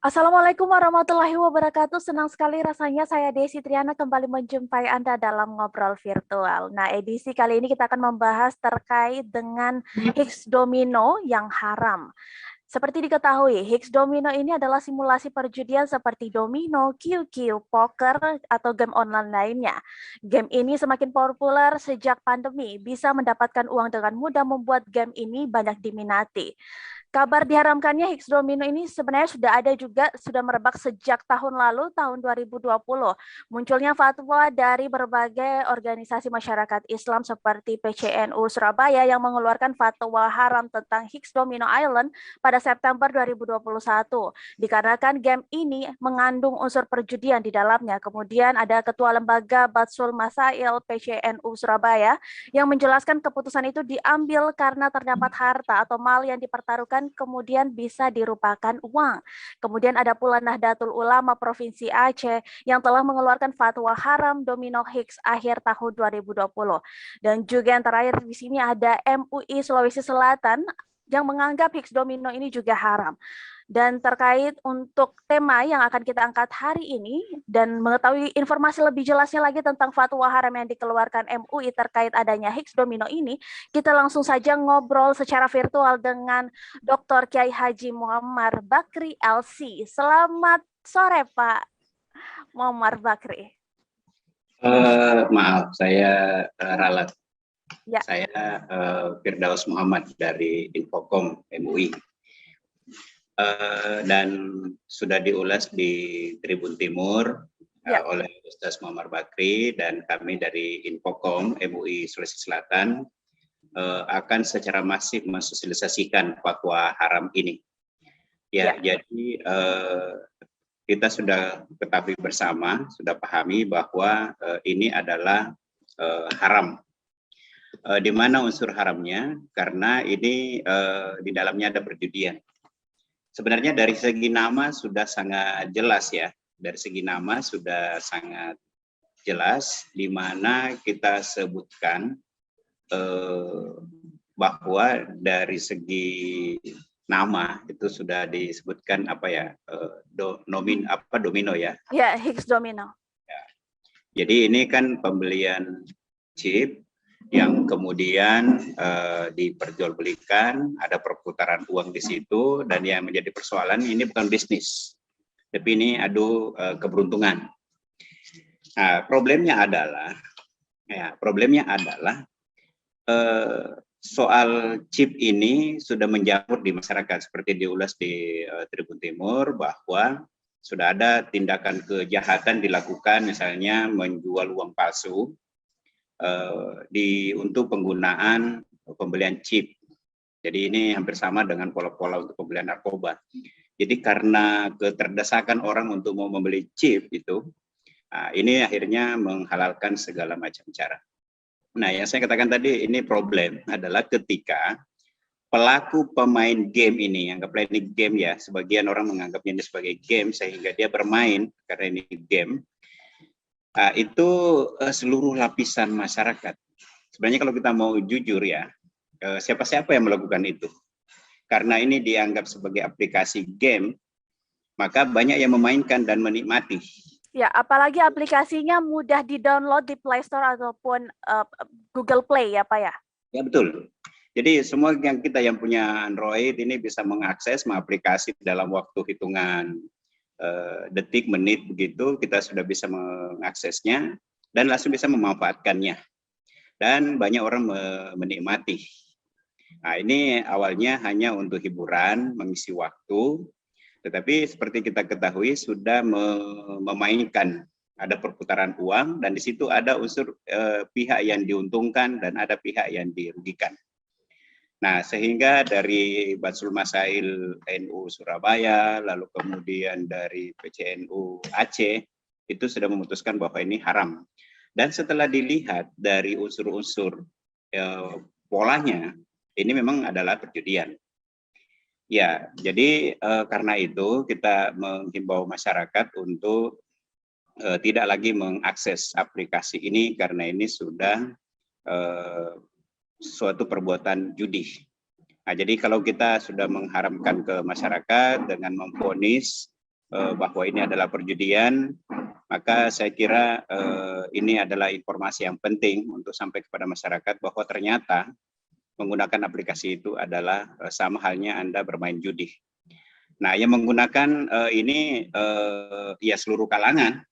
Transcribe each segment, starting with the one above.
Assalamualaikum warahmatullahi wabarakatuh. Senang sekali rasanya saya Desi Triana kembali menjumpai Anda dalam ngobrol virtual. Nah, edisi kali ini kita akan membahas terkait dengan Higgs domino yang haram. Seperti diketahui, Higgs domino ini adalah simulasi perjudian seperti domino, QQ, poker, atau game online lainnya. Game ini semakin populer sejak pandemi, bisa mendapatkan uang dengan mudah membuat game ini banyak diminati. Kabar diharamkannya Higgs domino ini sebenarnya sudah merebak sejak tahun lalu, tahun 2020. Munculnya fatwa dari berbagai organisasi masyarakat Islam seperti PCNU Surabaya yang mengeluarkan fatwa haram tentang Higgs Domino Island pada September 2021. Dikarenakan game ini mengandung unsur perjudian di dalamnya. Kemudian ada Ketua Lembaga Batsul Masail PCNU Surabaya yang menjelaskan keputusan itu diambil karena terdapat harta atau mal yang dipertaruhkan kemudian bisa dirupakan uang. Kemudian ada pula Nahdlatul Ulama Provinsi Aceh yang telah mengeluarkan fatwa haram domino Higgs akhir tahun 2020. Dan juga yang terakhir di sini ada MUI Sulawesi Selatan yang menganggap Higgs domino ini juga haram. Dan terkait untuk tema yang akan kita angkat hari ini dan mengetahui informasi lebih jelasnya lagi tentang fatwa haram yang dikeluarkan MUI terkait adanya Higgs domino ini, kita langsung saja ngobrol secara virtual dengan Dr. Kiai Haji Muhammad Bakri LC. Selamat sore Pak Muhammad Bakri. Maaf, saya ralat. Ya. Saya Firdaus Muhammad dari Infokom MUI. Dan sudah diulas di Tribun Timur oleh Ustaz Muhammad Bakri, dan kami dari Infokom MUI Sulawesi Selatan akan secara masif mensosialisasikan fatwa haram ini. Jadi kita sudah ketahui bersama, sudah pahami bahwa ini adalah haram. Di mana unsur haramnya? Karena ini di dalamnya ada perjudian. Sebenarnya dari segi nama sudah sangat jelas ya. Dari segi nama sudah sangat jelas, di mana kita sebutkan bahwa dari segi nama itu sudah disebutkan apa ya, domino ya. Ya, Higgs domino. Ya. Jadi ini kan pembelian chip yang kemudian diperjualbelikan, ada perputaran uang di situ, dan yang menjadi persoalan ini bukan bisnis, tapi ini adu keberuntungan. Nah, problemnya adalah soal chip ini sudah menjamur di masyarakat, seperti diulas di Tribun Timur bahwa sudah ada tindakan kejahatan dilakukan, misalnya menjual uang palsu untuk penggunaan pembelian chip. Jadi ini hampir sama dengan pola-pola untuk pembelian narkoba. Jadi karena keterdesakan orang untuk mau membeli chip itu, ini akhirnya menghalalkan segala macam cara. Nah, yang saya katakan tadi, ini problem adalah ketika pelaku pemain game ini, anggaplah ini game ya, sebagian orang menganggapnya ini sebagai game sehingga dia bermain karena ini game. Itu seluruh lapisan masyarakat. Sebenarnya kalau kita mau jujur ya, siapa-siapa yang melakukan itu. Karena ini dianggap sebagai aplikasi game, maka banyak yang memainkan dan menikmati. Ya, apalagi aplikasinya mudah di-download di Play Store ataupun Google Play ya Pak ya? Ya betul. Jadi semua kita yang punya Android ini bisa mengakses, mengaplikasi dalam waktu hitungan detik, menit begitu, kita sudah bisa mengaksesnya dan langsung bisa memanfaatkannya. Dan banyak orang menikmati. Nah, ini awalnya hanya untuk hiburan, mengisi waktu, tetapi seperti kita ketahui sudah memainkan, ada perputaran uang, dan di situ ada unsur pihak yang diuntungkan dan ada pihak yang dirugikan. Nah, sehingga dari Batsul Masail NU Surabaya, lalu kemudian dari PCNU Aceh, itu sudah memutuskan bahwa ini haram. Dan setelah dilihat dari unsur-unsur polanya, ini memang adalah perjudian. Ya, jadi karena itu kita menghimbau masyarakat untuk tidak lagi mengakses aplikasi ini karena ini sudah suatu perbuatan judi. Nah, jadi kalau kita sudah mengharamkan ke masyarakat dengan memvonis bahwa ini adalah perjudian, maka saya kira ini adalah informasi yang penting untuk sampai kepada masyarakat bahwa ternyata menggunakan aplikasi itu adalah sama halnya Anda bermain judi. Nah, yang menggunakan ini ya seluruh kalangan.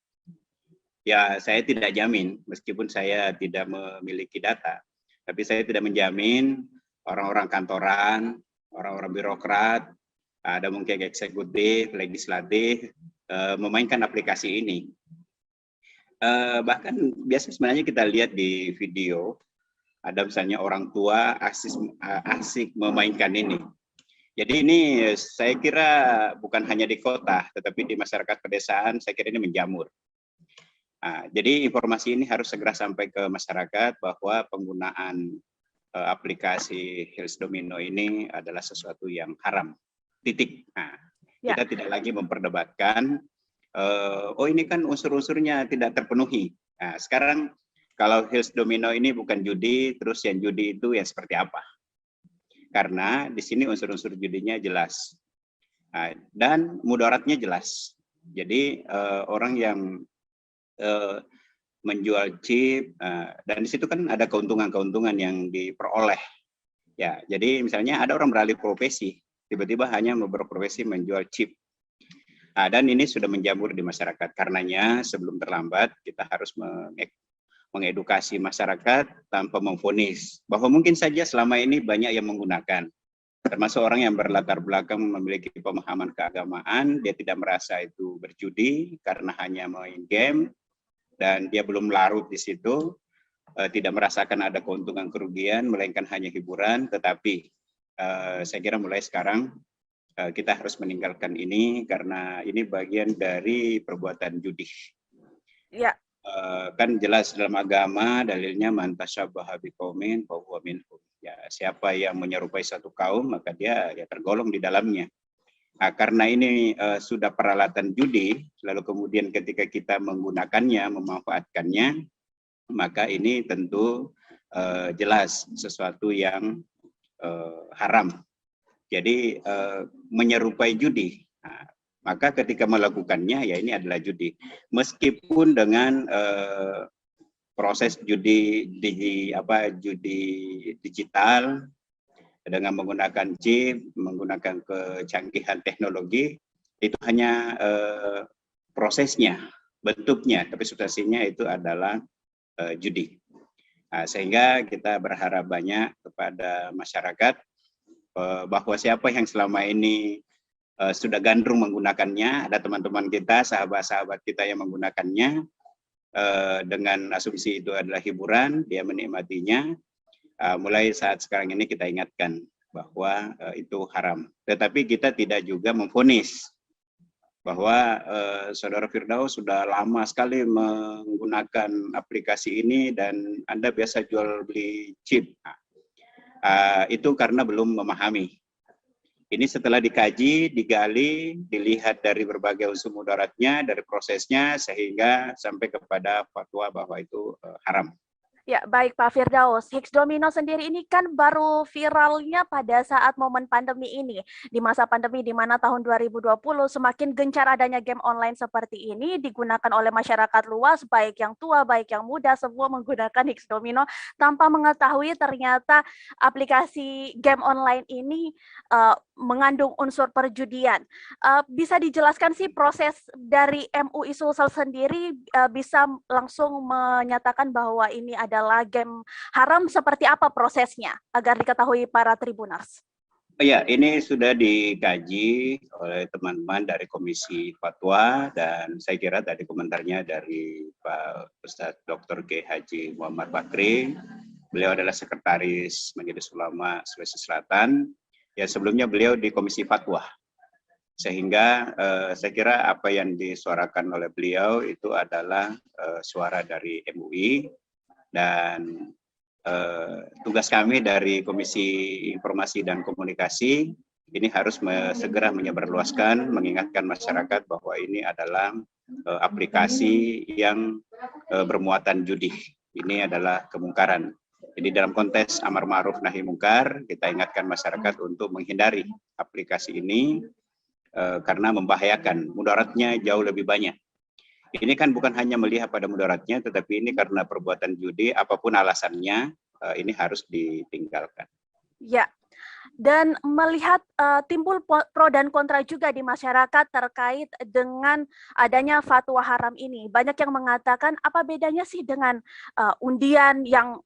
Ya, saya tidak jamin, meskipun saya tidak memiliki data, tapi saya tidak menjamin orang-orang kantoran, orang-orang birokrat, ada mungkin eksekutif, legislatif, memainkan aplikasi ini. Bahkan biasa sebenarnya kita lihat di video, ada misalnya orang tua asik memainkan ini. Jadi ini saya kira bukan hanya di kota, tetapi di masyarakat pedesaan saya kira ini menjamur. Nah, jadi informasi ini harus segera sampai ke masyarakat bahwa penggunaan aplikasi Hills Domino ini adalah sesuatu yang haram. Titik. Nah, kita tidak lagi memperdebatkan, oh ini kan unsur-unsurnya tidak terpenuhi. Nah, sekarang kalau Hills Domino ini bukan judi, terus yang judi itu yang seperti apa? Karena di sini unsur-unsur judinya jelas. Nah, dan mudaratnya jelas. Jadi orang yang menjual chip dan di situ kan ada keuntungan-keuntungan yang diperoleh. Ya, jadi misalnya ada orang beralih profesi, tiba-tiba hanya berprofesi menjual chip. Nah, dan ini sudah menjamur di masyarakat. Karenanya sebelum terlambat kita harus mengedukasi masyarakat tanpa memvonis bahwa mungkin saja selama ini banyak yang menggunakan. Termasuk orang yang berlatar belakang memiliki pemahaman keagamaan, dia tidak merasa itu berjudi karena hanya main game, dan dia belum larut di situ, tidak merasakan ada keuntungan kerugian, melainkan hanya hiburan. Tetapi saya kira mulai sekarang kita harus meninggalkan ini karena ini bagian dari perbuatan judi. Ya. Kan jelas dalam agama dalilnya man tashabbaha biqaumin fahuwa minhum. Ya, siapa yang menyerupai satu kaum maka dia ya tergolong di dalamnya. Nah, karena ini sudah peralatan judi, lalu kemudian ketika kita menggunakannya, memanfaatkannya, maka ini tentu jelas sesuatu yang haram. Jadi menyerupai judi. Nah, maka ketika melakukannya, ya ini adalah judi. Meskipun dengan proses judi digital, dengan menggunakan chip, menggunakan kecanggihan teknologi, itu hanya prosesnya, bentuknya, tapi substansinya itu adalah judi. Nah, sehingga kita berharap banyak kepada masyarakat bahwa siapa yang selama ini sudah gandrung menggunakannya, ada teman-teman kita, sahabat-sahabat kita yang menggunakannya, dengan asumsi itu adalah hiburan, dia menikmatinya. Mulai saat sekarang ini kita ingatkan bahwa itu haram. Tetapi kita tidak juga memvonis bahwa Saudara Firdaus sudah lama sekali menggunakan aplikasi ini dan Anda biasa jual beli chip. Itu karena belum memahami. Ini setelah dikaji, digali, dilihat dari berbagai unsur mudaratnya, dari prosesnya, sehingga sampai kepada fatwa bahwa itu haram. Ya, baik Pak Firdaus. Hills Domino sendiri ini kan baru viralnya pada saat momen pandemi ini. Di masa pandemi di mana tahun 2020 semakin gencar adanya game online seperti ini digunakan oleh masyarakat luas, baik yang tua, baik yang muda, semua menggunakan Hills Domino tanpa mengetahui ternyata aplikasi game online ini mengandung unsur perjudian. Bisa dijelaskan sih proses dari MUI Sulsel sendiri bisa langsung menyatakan bahwa ini adalah game haram, seperti apa prosesnya agar diketahui para tribuners? Ya, ini sudah dikaji oleh teman-teman dari Komisi Fatwa dan saya kira tadi komentarnya dari Pak Ustadz Dr. K. Haji Muhammad Bakri. Beliau adalah Sekretaris Majelis Ulama Sulawesi Selatan. Ya, sebelumnya beliau di Komisi Fatwa. Sehingga saya kira apa yang disuarakan oleh beliau itu adalah suara dari MUI. Dan tugas kami dari Komisi Informasi dan Komunikasi ini harus segera menyebarluaskan, mengingatkan masyarakat bahwa ini adalah aplikasi yang bermuatan judi. Ini adalah kemungkaran. Jadi dalam konteks amar ma'ruf nahi mungkar, kita ingatkan masyarakat untuk menghindari aplikasi ini karena membahayakan, mudaratnya jauh lebih banyak. Ini kan bukan hanya melihat pada mudaratnya, tetapi ini karena perbuatan judi, apapun alasannya, ini harus ditinggalkan. Ya, dan melihat timbul pro dan kontra juga di masyarakat terkait dengan adanya fatwa haram ini. Banyak yang mengatakan apa bedanya sih dengan undian yang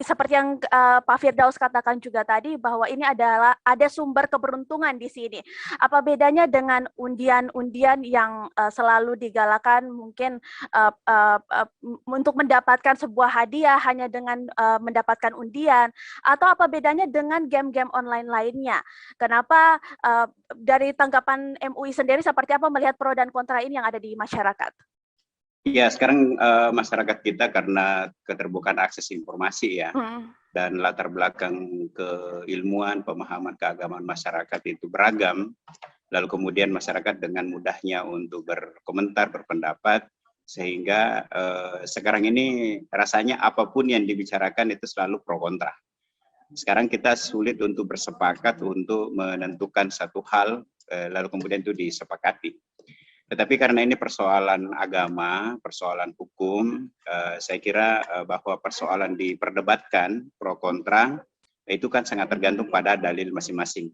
seperti yang Pak Firdaus katakan juga tadi, bahwa ini adalah ada sumber keberuntungan di sini. Apa bedanya dengan undian-undian yang selalu digalakan mungkin untuk mendapatkan sebuah hadiah hanya dengan mendapatkan undian, atau apa bedanya dengan game-game online lainnya? Kenapa dari tanggapan MUI sendiri seperti apa melihat pro dan kontra ini yang ada di masyarakat? Ya, sekarang masyarakat kita karena keterbukaan akses informasi ya, dan latar belakang keilmuan, pemahaman keagamaan masyarakat itu beragam, lalu kemudian masyarakat dengan mudahnya untuk berkomentar, berpendapat, sehingga sekarang ini rasanya apapun yang dibicarakan itu selalu pro kontra. Sekarang kita sulit untuk bersepakat untuk menentukan satu hal, lalu kemudian itu disepakati. Tetapi karena ini persoalan agama, persoalan hukum, saya kira bahwa persoalan diperdebatkan pro kontra itu kan sangat tergantung pada dalil masing-masing.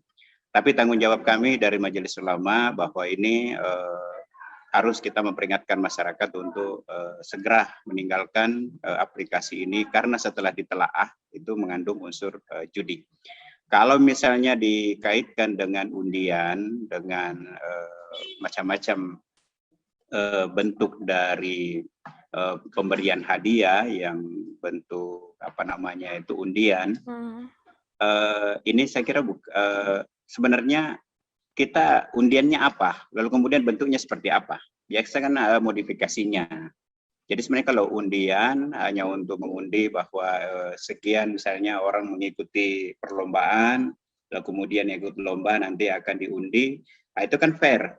Tapi tanggung jawab kami dari Majelis Ulama bahwa ini harus kita memperingatkan masyarakat untuk segera meninggalkan aplikasi ini karena setelah ditelaah itu mengandung unsur judi. Kalau misalnya dikaitkan dengan undian, dengan macam-macam bentuk dari pemberian hadiah yang bentuk apa namanya itu undian, ini saya kira sebenarnya kita undiannya apa, lalu kemudian bentuknya seperti apa, biasa kan modifikasinya. Jadi sebenarnya kalau undian hanya untuk mengundi bahwa sekian misalnya orang mengikuti perlombaan, lalu kemudian ikut lomba nanti akan diundi, nah itu kan fair.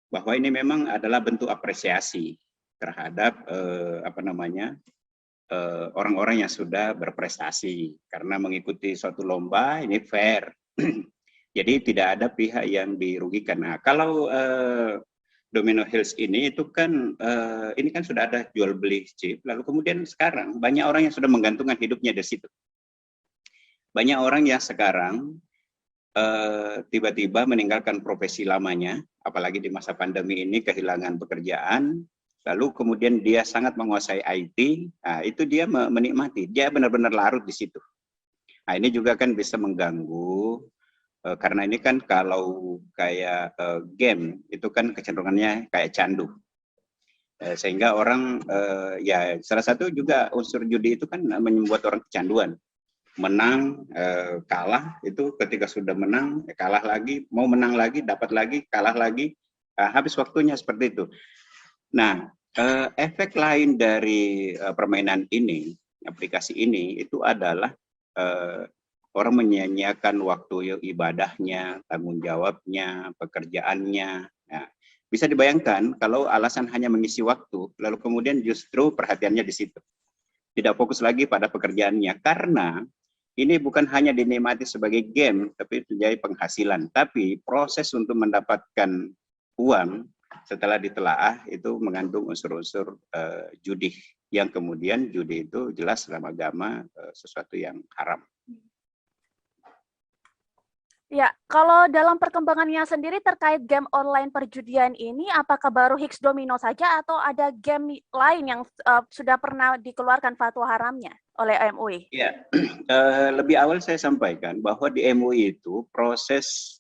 Bahwa ini memang adalah bentuk apresiasi terhadap orang-orang yang sudah berprestasi karena mengikuti suatu lomba, ini fair. Jadi tidak ada pihak yang dirugikan. Nah, kalau Domino Hills ini itu kan ini kan sudah ada jual beli chip, lalu kemudian sekarang banyak orang yang sudah menggantungkan hidupnya di situ. Banyak orang yang sekarang tiba-tiba meninggalkan profesi lamanya, apalagi di masa pandemi ini kehilangan pekerjaan, lalu kemudian dia sangat menguasai IT, nah itu dia menikmati, dia benar-benar larut di situ. Nah ini juga kan bisa mengganggu, karena ini kan kalau kayak game, itu kan kecenderungannya kayak candu. Sehingga orang, ya salah satu juga unsur judi itu kan membuat orang kecanduan. Menang, kalah, itu ketika sudah menang, kalah lagi, mau menang lagi, dapat lagi, kalah lagi, habis waktunya seperti itu. Nah, efek lain dari permainan ini, aplikasi ini, itu adalah orang menyia-nyiakan waktu ibadahnya, tanggung jawabnya, pekerjaannya. Nah, bisa dibayangkan kalau alasan hanya mengisi waktu, lalu kemudian justru perhatiannya di situ. Tidak fokus lagi pada pekerjaannya, karena ini bukan hanya dinikmati sebagai game, tapi menjadi penghasilan. Tapi proses untuk mendapatkan uang setelah ditelaah itu mengandung unsur-unsur judi. Yang kemudian judi itu jelas dalam agama sesuatu yang haram. Ya, kalau dalam perkembangannya sendiri terkait game online perjudian ini, apakah baru Higgs Domino saja atau ada game lain yang sudah pernah dikeluarkan fatwa haramnya oleh MUI? Ya, lebih awal saya sampaikan bahwa di MUI itu proses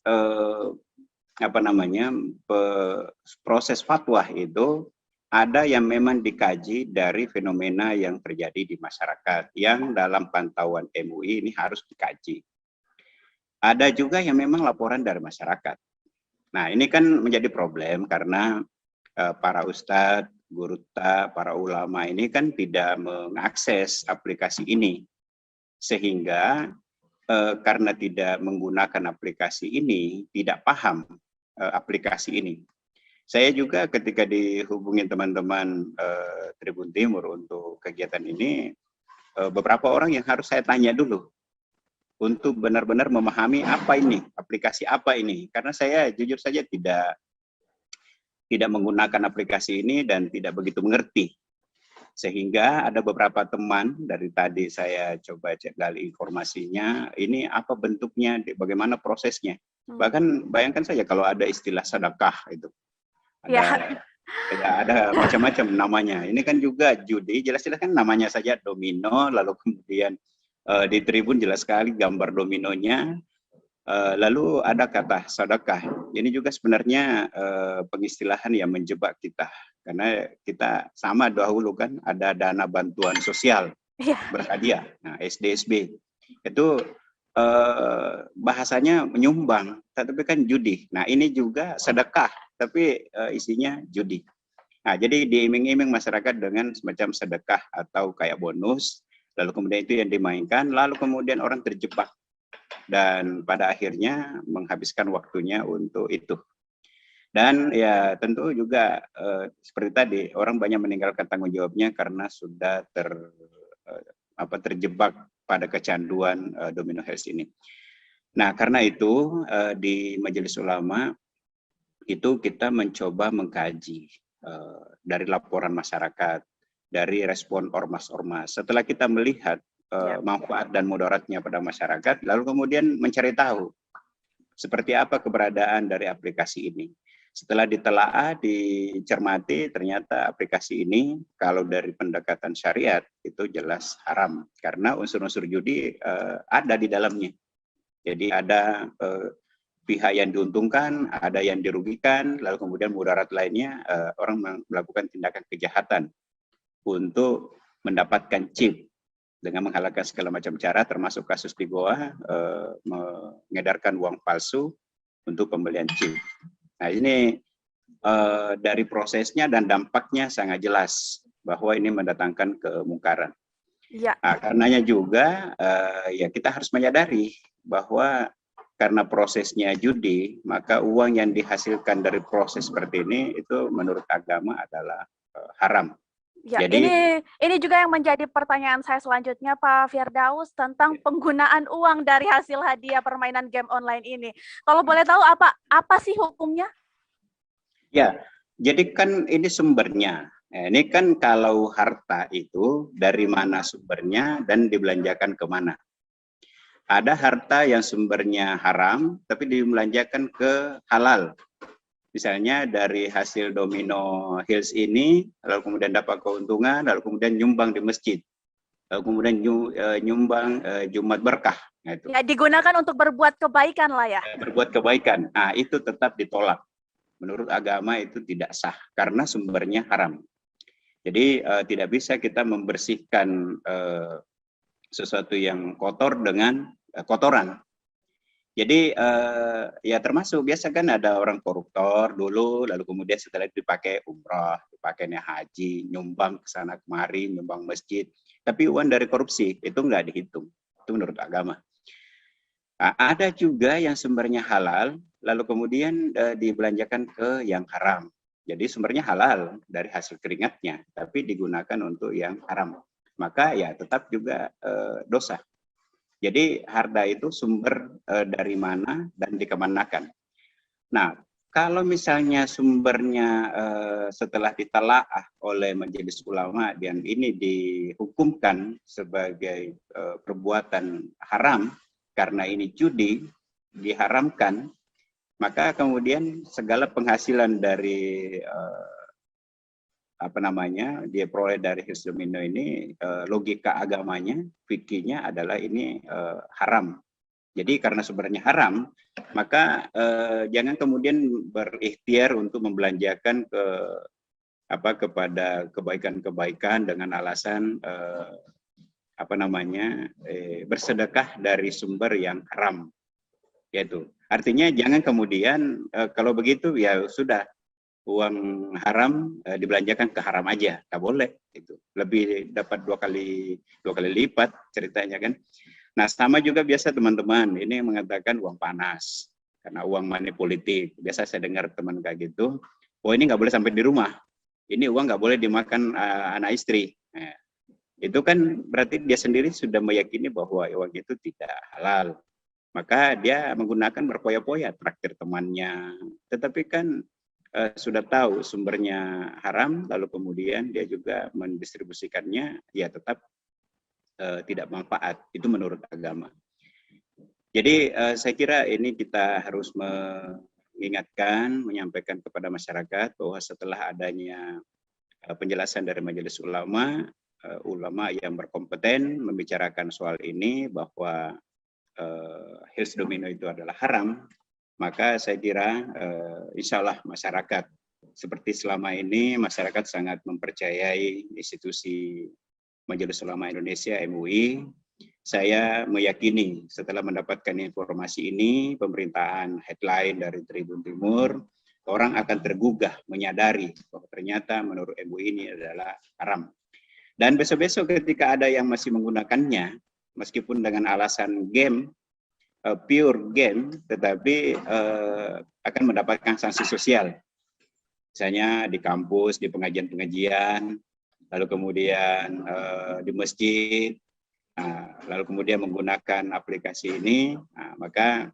proses fatwa itu ada yang memang dikaji dari fenomena yang terjadi di masyarakat yang dalam pantauan MUI ini harus dikaji. Ada juga yang memang laporan dari masyarakat. Nah, ini kan menjadi problem karena para ustadz, guru, para ulama ini kan tidak mengakses aplikasi ini. Sehingga karena tidak menggunakan aplikasi ini, tidak paham aplikasi ini. Saya juga ketika dihubungin teman-teman Tribun Timur untuk kegiatan ini, beberapa orang yang harus saya tanya dulu. untuk benar-benar memahami apa ini, aplikasi apa ini. Karena saya jujur saja tidak menggunakan aplikasi ini dan tidak begitu mengerti. Sehingga ada beberapa teman dari tadi saya coba cek gali informasinya, ini apa bentuknya, bagaimana prosesnya. Bahkan bayangkan saja kalau ada istilah sedekah itu. Ada macam-macam namanya. Ini kan juga judi, jelas-jelas kan namanya saja domino, lalu kemudian di tribun jelas sekali gambar dominonya, lalu ada kata sedekah. Ini juga sebenarnya pengistilahan yang menjebak kita. Karena kita sama dahulu kan ada dana bantuan sosial berhadiah, nah SDSB itu bahasanya menyumbang, tapi kan judi. Nah ini juga sedekah, tapi isinya judi. Nah jadi diiming-iming masyarakat dengan semacam sedekah atau kayak bonus, lalu kemudian itu yang dimainkan, lalu kemudian orang terjebak dan pada akhirnya menghabiskan waktunya untuk itu. Dan ya tentu juga seperti tadi, orang banyak meninggalkan tanggung jawabnya karena sudah terjebak pada kecanduan domino health ini. Nah karena itu di Majelis Ulama itu kita mencoba mengkaji dari laporan masyarakat, dari respon ormas-ormas. Setelah kita melihat manfaat dan mudaratnya pada masyarakat, lalu kemudian mencari tahu seperti apa keberadaan dari aplikasi ini. Setelah ditelaah, dicermati, ternyata aplikasi ini kalau dari pendekatan syariat itu jelas haram karena unsur-unsur judi ada di dalamnya. Jadi ada pihak yang diuntungkan, ada yang dirugikan, lalu kemudian mudarat lainnya orang melakukan tindakan kejahatan untuk mendapatkan chip dengan menghalalkan segala macam cara, termasuk kasus di Goa mengedarkan uang palsu untuk pembelian chip. Nah ini dari prosesnya dan dampaknya sangat jelas bahwa ini mendatangkan kemungkaran. Nah, karenanya juga ya kita harus menyadari bahwa karena prosesnya judi, maka uang yang dihasilkan dari proses seperti ini itu menurut agama adalah haram. Ya, jadi, ini juga yang menjadi pertanyaan saya selanjutnya, Pak Firdaus, tentang penggunaan uang dari hasil hadiah permainan game online ini. Kalau boleh tahu apa sih hukumnya? Ya, jadi kan ini sumbernya. Ini kan kalau harta itu dari mana sumbernya dan dibelanjakan kemana. Ada harta yang sumbernya haram, tapi dibelanjakan ke halal. Misalnya dari hasil domino hills ini, lalu kemudian dapat keuntungan, lalu kemudian nyumbang di masjid, lalu kemudian nyumbang Jumat berkah. Nah, itu. Ya, digunakan untuk berbuat kebaikan lah ya. Berbuat kebaikan, nah itu tetap ditolak. Menurut agama itu tidak sah, karena sumbernya haram. Jadi tidak bisa kita membersihkan sesuatu yang kotor dengan kotoran. Jadi ya termasuk biasa kan ada orang koruptor dulu, lalu kemudian setelah itu dipakai umrah, dipakainya haji, nyumbang ke sana kemari, nyumbang masjid. Tapi uang dari korupsi itu nggak dihitung, itu menurut agama. Nah, ada juga yang sumbernya halal, lalu kemudian dibelanjakan ke yang haram. Jadi sumbernya halal dari hasil keringatnya, tapi digunakan untuk yang haram. Maka ya tetap juga dosa. Jadi harta itu sumber dari mana dan dikemanakan. Nah, kalau misalnya sumbernya setelah ditelaah oleh Majelis Ulama dan ini dihukumkan sebagai perbuatan haram karena ini judi diharamkan, maka kemudian segala penghasilan dari dia peroleh dari hasil domino ini, logika agamanya, fikihnya adalah ini haram. Jadi karena sumbernya haram, maka jangan kemudian berikhtiar untuk membelanjakan kepada kebaikan-kebaikan dengan alasan bersedekah dari sumber yang haram. Yaitu artinya jangan kemudian kalau begitu ya sudah, uang haram dibelanjakan ke haram aja, nggak boleh itu. Lebih dapat dua kali lipat ceritanya kan. Nah sama juga biasa teman-teman ini mengatakan uang panas karena uang money politik. Biasa saya dengar teman kayak gitu. Oh ini nggak boleh sampai di rumah. Ini uang nggak boleh dimakan anak istri. Nah, itu kan berarti dia sendiri sudah meyakini bahwa uang itu tidak halal. Maka dia menggunakan berpoya-poya traktir temannya. Tetapi kan sudah tahu sumbernya haram, lalu kemudian dia juga mendistribusikannya, ya tetap tidak manfaat. Itu menurut agama. Jadi saya kira ini kita harus mengingatkan, menyampaikan kepada masyarakat bahwa setelah adanya penjelasan dari Majelis Ulama, ulama yang berkompeten membicarakan soal ini bahwa Hills Domino itu adalah haram, maka saya kira insya Allah masyarakat seperti selama ini masyarakat sangat mempercayai institusi Majelis Ulama Indonesia MUI. Saya meyakini setelah mendapatkan informasi ini, pemerintahan headline dari Tribun Timur, orang akan tergugah menyadari bahwa ternyata menurut MUI ini adalah haram. Dan besok-besok ketika ada yang masih menggunakannya, meskipun dengan alasan game, pure game, tetapi akan mendapatkan sanksi sosial. Misalnya di kampus, di pengajian-pengajian, lalu kemudian di masjid, lalu kemudian menggunakan aplikasi ini, maka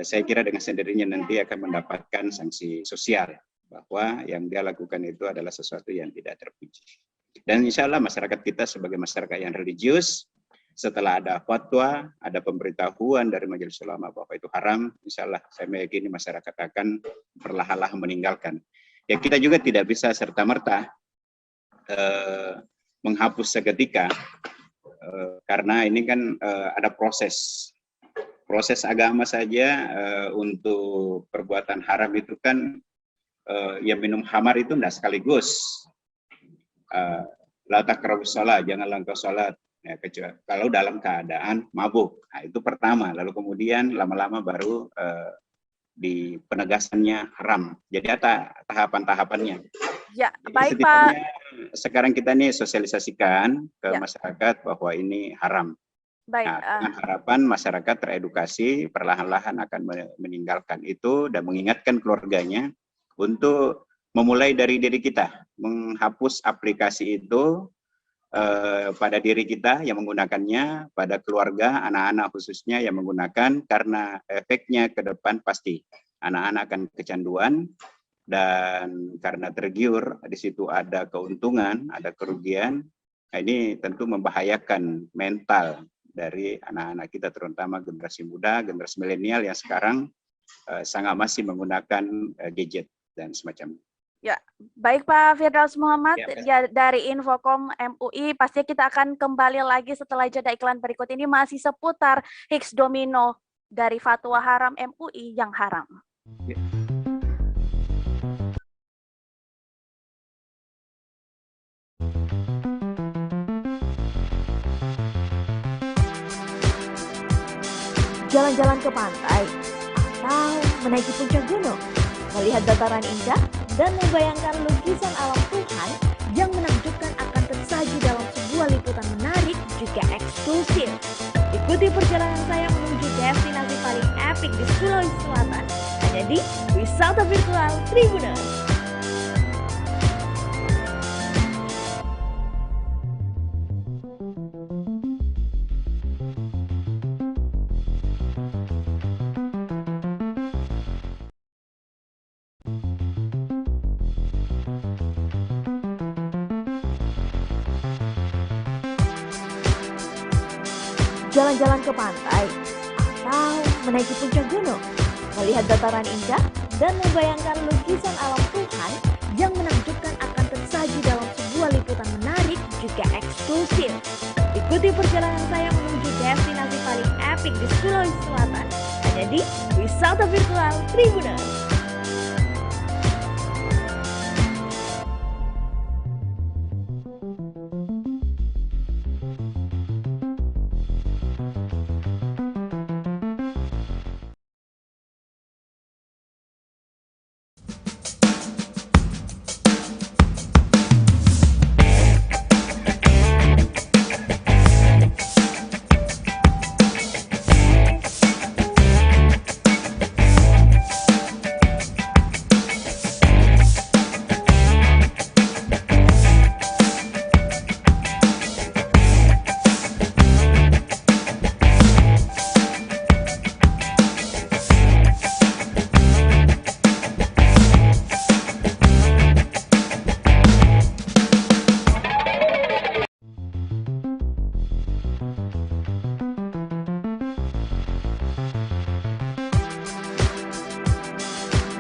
saya kira dengan sendirinya nanti akan mendapatkan sanksi sosial, bahwa yang dia lakukan itu adalah sesuatu yang tidak terpuji. Dan insya Allah masyarakat kita sebagai masyarakat yang religius, setelah ada fatwa, ada pemberitahuan dari Majelis Ulama bahwa itu haram, insya Allah saya meyakini masyarakat akan perlahan-lahan meninggalkan. Ya kita juga tidak bisa serta-merta menghapus seketika, karena ini kan ada proses agama saja. Untuk perbuatan haram itu kan yang minum khamar itu tidak sekaligus. La taqrabus shalah, janganlah engkau salat ya, kecuali kalau dalam keadaan mabuk. Nah, itu pertama, lalu kemudian lama-lama baru di penegasannya haram. Jadi ada tahapan-tahapannya. Ya, jadi baik Pak. Sekarang kita nih sosialisasikan ke masyarakat bahwa ini haram. Baik. Nah, dengan harapan masyarakat teredukasi, perlahan-lahan akan meninggalkan itu dan mengingatkan keluarganya untuk memulai dari diri kita, menghapus aplikasi itu pada diri kita yang menggunakannya, pada keluarga, anak-anak khususnya yang menggunakan, karena efeknya ke depan pasti anak-anak akan kecanduan, dan karena tergiur di situ ada keuntungan, ada kerugian. Nah, ini tentu membahayakan mental dari anak-anak kita, terutama generasi muda, generasi milenial yang sekarang sangat masih menggunakan gadget dan semacamnya. Ya, baik Pak Firdaus Muhammad, ya, dari Infokom MUI. Pasti kita akan kembali lagi setelah jeda iklan berikut ini, masih seputar Higgs Domino dari fatwa haram MUI yang haram. Ya. Jalan-jalan ke pantai atau menaiki puncak gunung, melihat dataran indah dan membayangkan lukisan alam Tuhan yang menakjubkan akan tersaji dalam sebuah liputan menarik juga eksklusif. Ikuti perjalanan saya menuju destinasi paling epik di Sulawesi Selatan, hanya di Wisata Virtual Tribuners. Jalan-jalan ke pantai atau menaiki puncak gunung, melihat dataran indah dan membayangkan lukisan alam Tuhan yang menakjubkan akan tersaji dalam sebuah liputan menarik juga eksklusif. Ikuti perjalanan saya menuju destinasi paling epik di Sulawesi Selatan, hanya di Wisata Virtual Tribuners.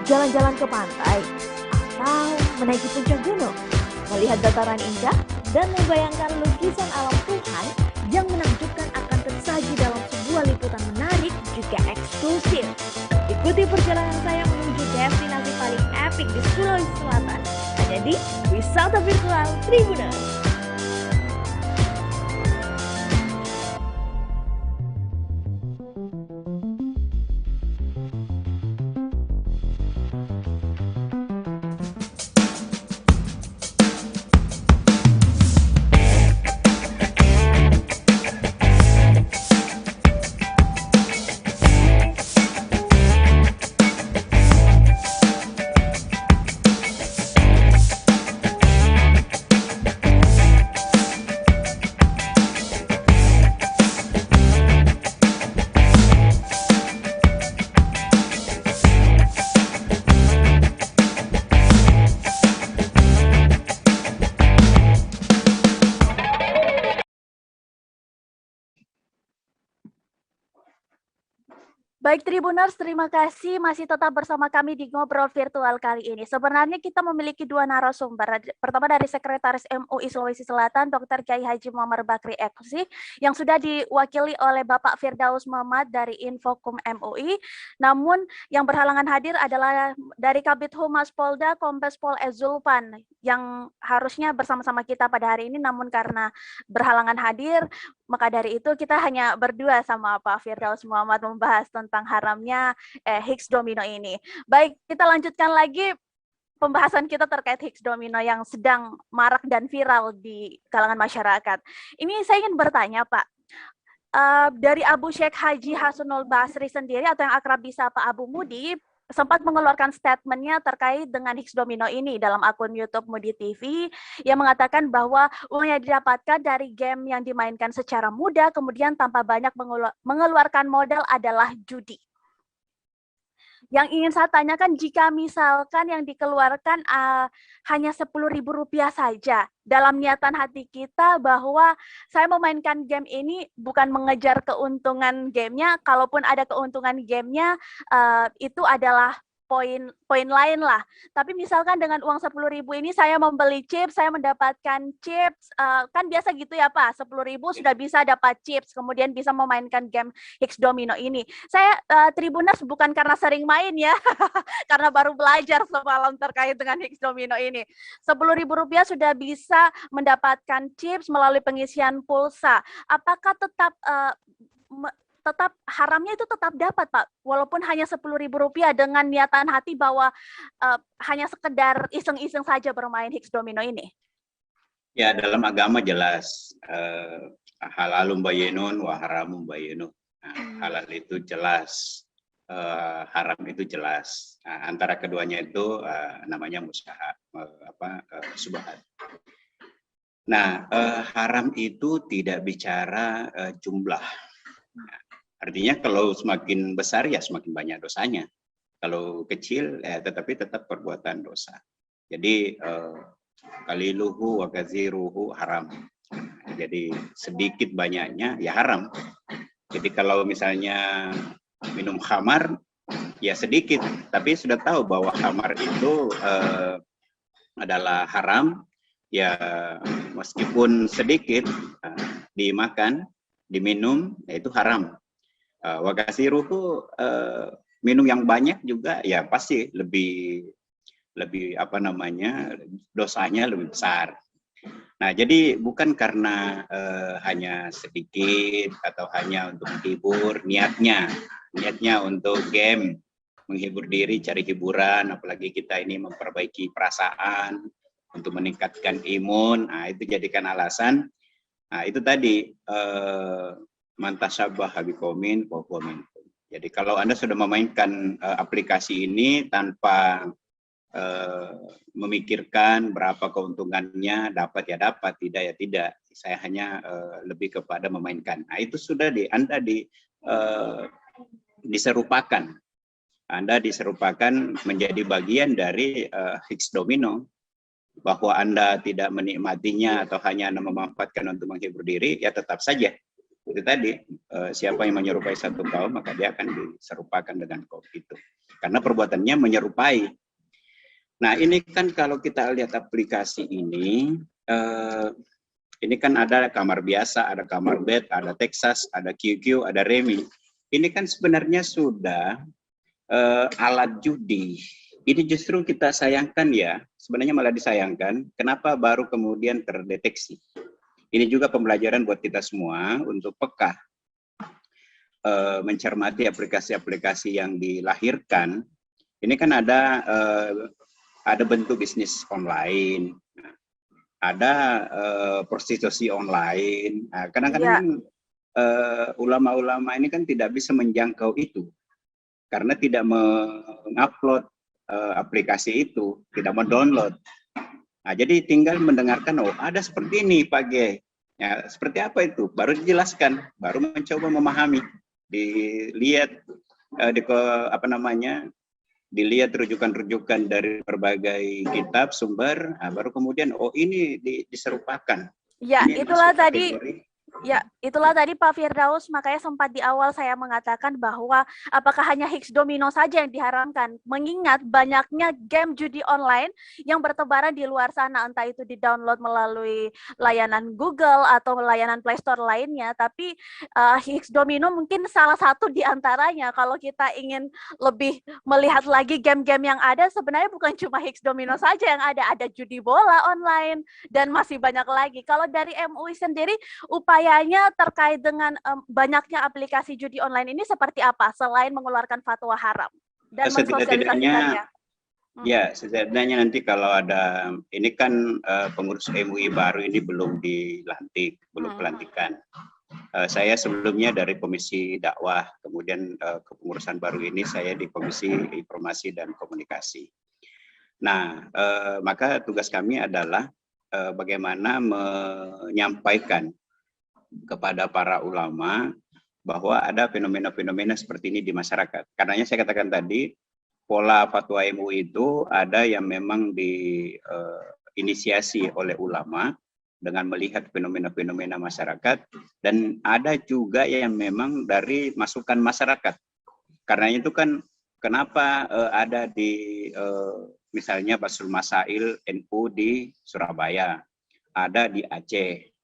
jalan-jalan ke pantai, atau menaiki puncak gunung, melihat dataran indah, dan membayangkan lukisan alam Tuhan yang menakjubkan akan tersaji dalam sebuah liputan menarik juga eksklusif. Ikuti perjalanan saya menuju destinasi paling epik di Sulawesi Selatan, hanya di Wisata Virtual Tribuners. Baik Tribuners, terima kasih masih tetap bersama kami di Ngobrol Virtual kali ini. Sebenarnya kita memiliki dua narasumber. Pertama dari Sekretaris MUI Sulawesi Selatan, Dr. Kiai Haji Muhammad Bakri Ekosi, yang sudah diwakili oleh Bapak Firdaus Muhammad dari Infokum MUI. Namun yang berhalangan hadir adalah dari Kabid Humas Polda, Kombes Pol Zulpan, yang harusnya bersama-sama kita pada hari ini, namun karena berhalangan hadir, maka dari itu kita hanya berdua sama Pak Firdaus Muhammad membahas tentang haramnya Higgs domino ini. Baik, kita lanjutkan lagi pembahasan kita terkait Higgs domino yang sedang marak dan viral di kalangan masyarakat. Ini saya ingin bertanya, Pak. Dari Abu Syekh Haji Hasanul Basri sendiri atau yang akrab disapa Abu Mudi sempat mengeluarkan statementnya terkait dengan Higgs domino ini dalam akun YouTube Mudi TV yang mengatakan bahwa uang yang didapatkan dari game yang dimainkan secara mudah kemudian tanpa banyak mengeluarkan modal adalah judi. Yang ingin saya tanyakan, jika misalkan yang dikeluarkan hanya Rp10.000 saja, dalam niatan hati kita bahwa saya memainkan game ini bukan mengejar keuntungan gamenya, kalaupun ada keuntungan gamenya itu adalah poin lain lah. Tapi misalkan dengan uang 10.000 ini saya membeli chips, saya mendapatkan chips, kan biasa gitu ya Pak, 10.000 sudah bisa dapat chips, kemudian bisa memainkan game Higgs domino ini. Saya Tribuners bukan karena sering main ya, karena baru belajar semalam terkait dengan Higgs domino ini. Rp10.000 sudah bisa mendapatkan chips melalui pengisian pulsa. Apakah tetap haramnya itu tetap dapat Pak, walaupun hanya Rp10.000 dengan niatan hati bahwa hanya sekedar iseng-iseng saja bermain Higgs domino ini? Ya, dalam agama jelas halalum bayyinun wa haramum bayyinun. Halal itu jelas, haram itu jelas. Antara keduanya itu namanya syubhat. Nah, haram itu tidak bicara jumlah. Artinya kalau semakin besar ya semakin banyak dosanya. Kalau kecil tetapi tetap perbuatan dosa. Jadi qaliluhu wa katsiruhu haram. Jadi sedikit banyaknya ya haram. Jadi kalau misalnya minum khamar ya sedikit, tapi sudah tahu bahwa khamar itu adalah haram, ya meskipun sedikit dimakan, diminum, ya itu haram. Wa katsiruhu minum yang banyak juga ya pasti lebih dosanya lebih besar. Nah, jadi bukan karena hanya sedikit atau hanya untuk menghibur, niatnya untuk game, menghibur diri, cari hiburan, apalagi kita ini memperbaiki perasaan untuk meningkatkan imun. Nah, itu jadikan alasan. Nah, itu tadi man tashabbaha biqaumin fa huwa minhum. Jadi kalau Anda sudah memainkan aplikasi ini tanpa memikirkan berapa keuntungannya, dapat ya dapat, tidak ya tidak. Saya hanya lebih kepada memainkan. Nah, itu sudah Anda diserupakan. Anda diserupakan menjadi bagian dari Higgs domino. Bahwa Anda tidak menikmatinya atau hanya memanfaatkan untuk menghibur diri, ya tetap saja itu tadi, siapa yang menyerupai satu kaum maka dia akan diserupakan dengan kaum itu, karena perbuatannya menyerupai. Nah ini kan kalau kita lihat aplikasi ini kan ada kamar biasa, ada kamar bed, ada Texas, ada QQ, ada Remi. Ini kan sebenarnya sudah alat judi. Ini justru kita sayangkan ya, sebenarnya malah disayangkan, kenapa baru kemudian terdeteksi. Ini juga pembelajaran buat kita semua untuk peka mencermati aplikasi-aplikasi yang dilahirkan. Ini kan ada bentuk bisnis online, ada prostitusi online. Nah, kadang-kadang ulama-ulama ini kan tidak bisa menjangkau itu karena tidak mengupload aplikasi itu, tidak mendownload. Nah, jadi tinggal mendengarkan, oh ada seperti ini Pak G. Ya, seperti apa itu? Baru dijelaskan, baru mencoba memahami, dilihat dilihat rujukan-rujukan dari berbagai kitab sumber, baru kemudian oh ini diserupakan. Ya, ini itulah tadi kategori. Ya, itulah tadi Pak Firdaus, makanya sempat di awal saya mengatakan bahwa apakah hanya Higgs Domino saja yang diharamkan, mengingat banyaknya game judi online yang bertebaran di luar sana, entah itu di-download melalui layanan Google atau layanan Play Store lainnya, tapi Higgs Domino mungkin salah satu di antaranya. Kalau kita ingin lebih melihat lagi game-game yang ada, sebenarnya bukan cuma Higgs Domino saja yang ada judi bola online, dan masih banyak lagi. Kalau dari MUI sendiri, upayanya terkait dengan banyaknya aplikasi judi online ini seperti apa selain mengeluarkan fatwa haram dan mensosialisasikannya? Ya, setidaknya nanti kalau ada, ini kan pengurus MUI baru ini belum dilantik, belum pelantikan. Saya sebelumnya dari Komisi Dakwah, kemudian kepengurusan baru ini saya di Komisi Informasi dan Komunikasi. Nah, maka tugas kami adalah bagaimana menyampaikan kepada para ulama bahwa ada fenomena-fenomena seperti ini di masyarakat. Karenanya saya katakan tadi, pola fatwa MUI itu ada yang memang diinisiasi oleh ulama dengan melihat fenomena-fenomena masyarakat, dan ada juga yang memang dari masukan masyarakat. Karena itu kan kenapa ada di misalnya Basul Masail NU di Surabaya, ada di Aceh.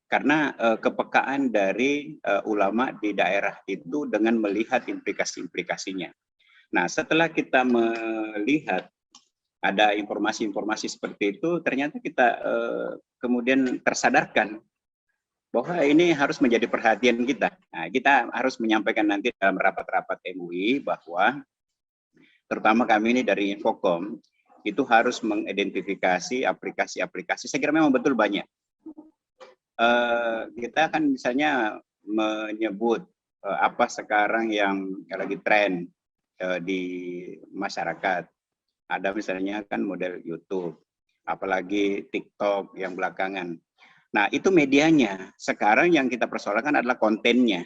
Karena kepekaan dari ulama di daerah itu dengan melihat implikasi-implikasinya. Nah, setelah kita melihat ada informasi-informasi seperti itu, ternyata kita kemudian tersadarkan bahwa ini harus menjadi perhatian kita. Nah, kita harus menyampaikan nanti dalam rapat-rapat MUI bahwa terutama kami ini dari Infocom itu harus mengidentifikasi aplikasi-aplikasi. Saya kira memang betul banyak. Kita kan misalnya menyebut apa sekarang yang lagi tren di masyarakat. Ada misalnya kan model YouTube, apalagi TikTok yang belakangan. Nah, itu medianya. Sekarang yang kita persoalkan adalah kontennya.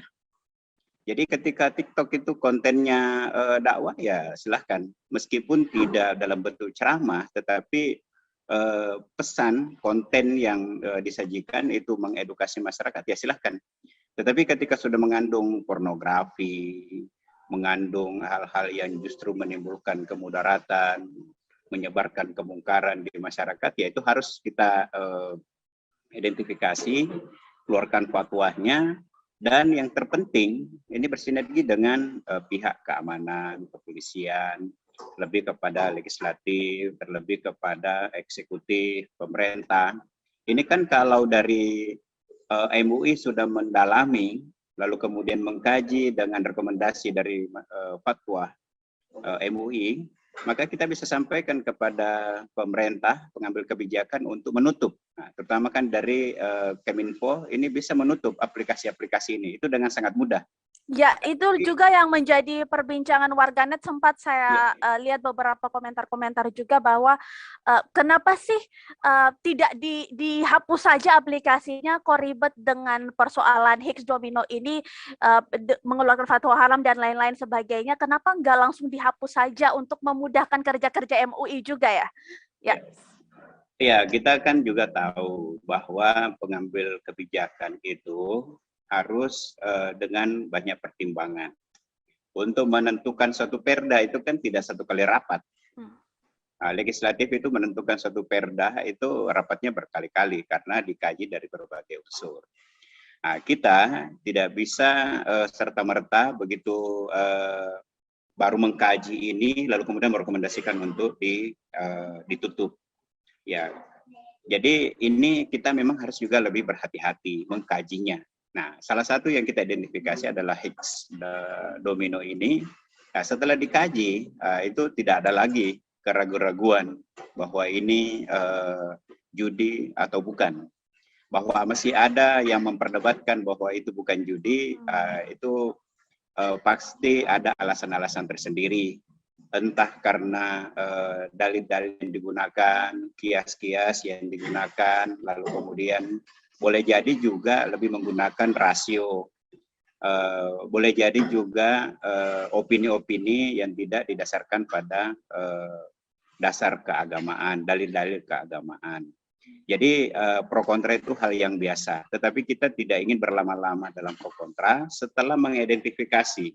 Jadi ketika TikTok itu kontennya dakwah, ya silahkan. Meskipun tidak dalam bentuk ceramah, tetapi pesan konten yang disajikan itu mengedukasi masyarakat, ya silahkan. Tetapi ketika sudah mengandung pornografi, mengandung hal-hal yang justru menimbulkan kemudaratan, menyebarkan kemungkaran di masyarakat, ya itu harus kita identifikasi, keluarkan fatwanya, dan yang terpenting ini bersinergi dengan pihak keamanan, kepolisian, lebih kepada legislatif, terlebih kepada eksekutif, pemerintah. Ini kan kalau dari MUI sudah mendalami, lalu kemudian mengkaji dengan rekomendasi dari fatwa MUI, maka kita bisa sampaikan kepada pemerintah, pengambil kebijakan untuk menutup. Nah, terutama kan dari Keminfo, ini bisa menutup aplikasi-aplikasi ini. Itu dengan sangat mudah. Ya, itu juga yang menjadi perbincangan warganet. Sempat saya lihat beberapa komentar-komentar juga bahwa kenapa sih tidak dihapus saja aplikasinya, kok ribet dengan persoalan Higgs Domino ini, mengeluarkan fatwa haram dan lain-lain sebagainya. Kenapa nggak langsung dihapus saja untuk memudahkan kerja-kerja MUI juga ya? Ya. Ya, kita kan juga tahu bahwa pengambil kebijakan itu harus dengan banyak pertimbangan. Untuk menentukan suatu perda itu kan tidak satu kali rapat. Legislatif itu menentukan suatu perda itu rapatnya berkali-kali karena dikaji dari berbagai unsur. Kita tidak bisa serta-merta begitu baru mengkaji ini lalu kemudian merekomendasikan untuk ditutup. Ya, jadi ini kita memang harus juga lebih berhati-hati mengkajinya. Nah, salah satu yang kita identifikasi adalah Higgs domino ini. Nah, setelah dikaji itu tidak ada lagi keraguan-raguan bahwa ini judi atau bukan. Bahwa masih ada yang memperdebatkan bahwa itu bukan judi, itu pasti ada alasan-alasan tersendiri. Entah karena dalil-dalil yang digunakan, kias-kias yang digunakan, lalu kemudian boleh jadi juga lebih menggunakan rasio. Boleh jadi juga opini-opini yang tidak didasarkan pada dasar keagamaan, dalil-dalil keagamaan. Jadi pro kontra itu hal yang biasa, tetapi kita tidak ingin berlama-lama dalam pro kontra setelah mengidentifikasi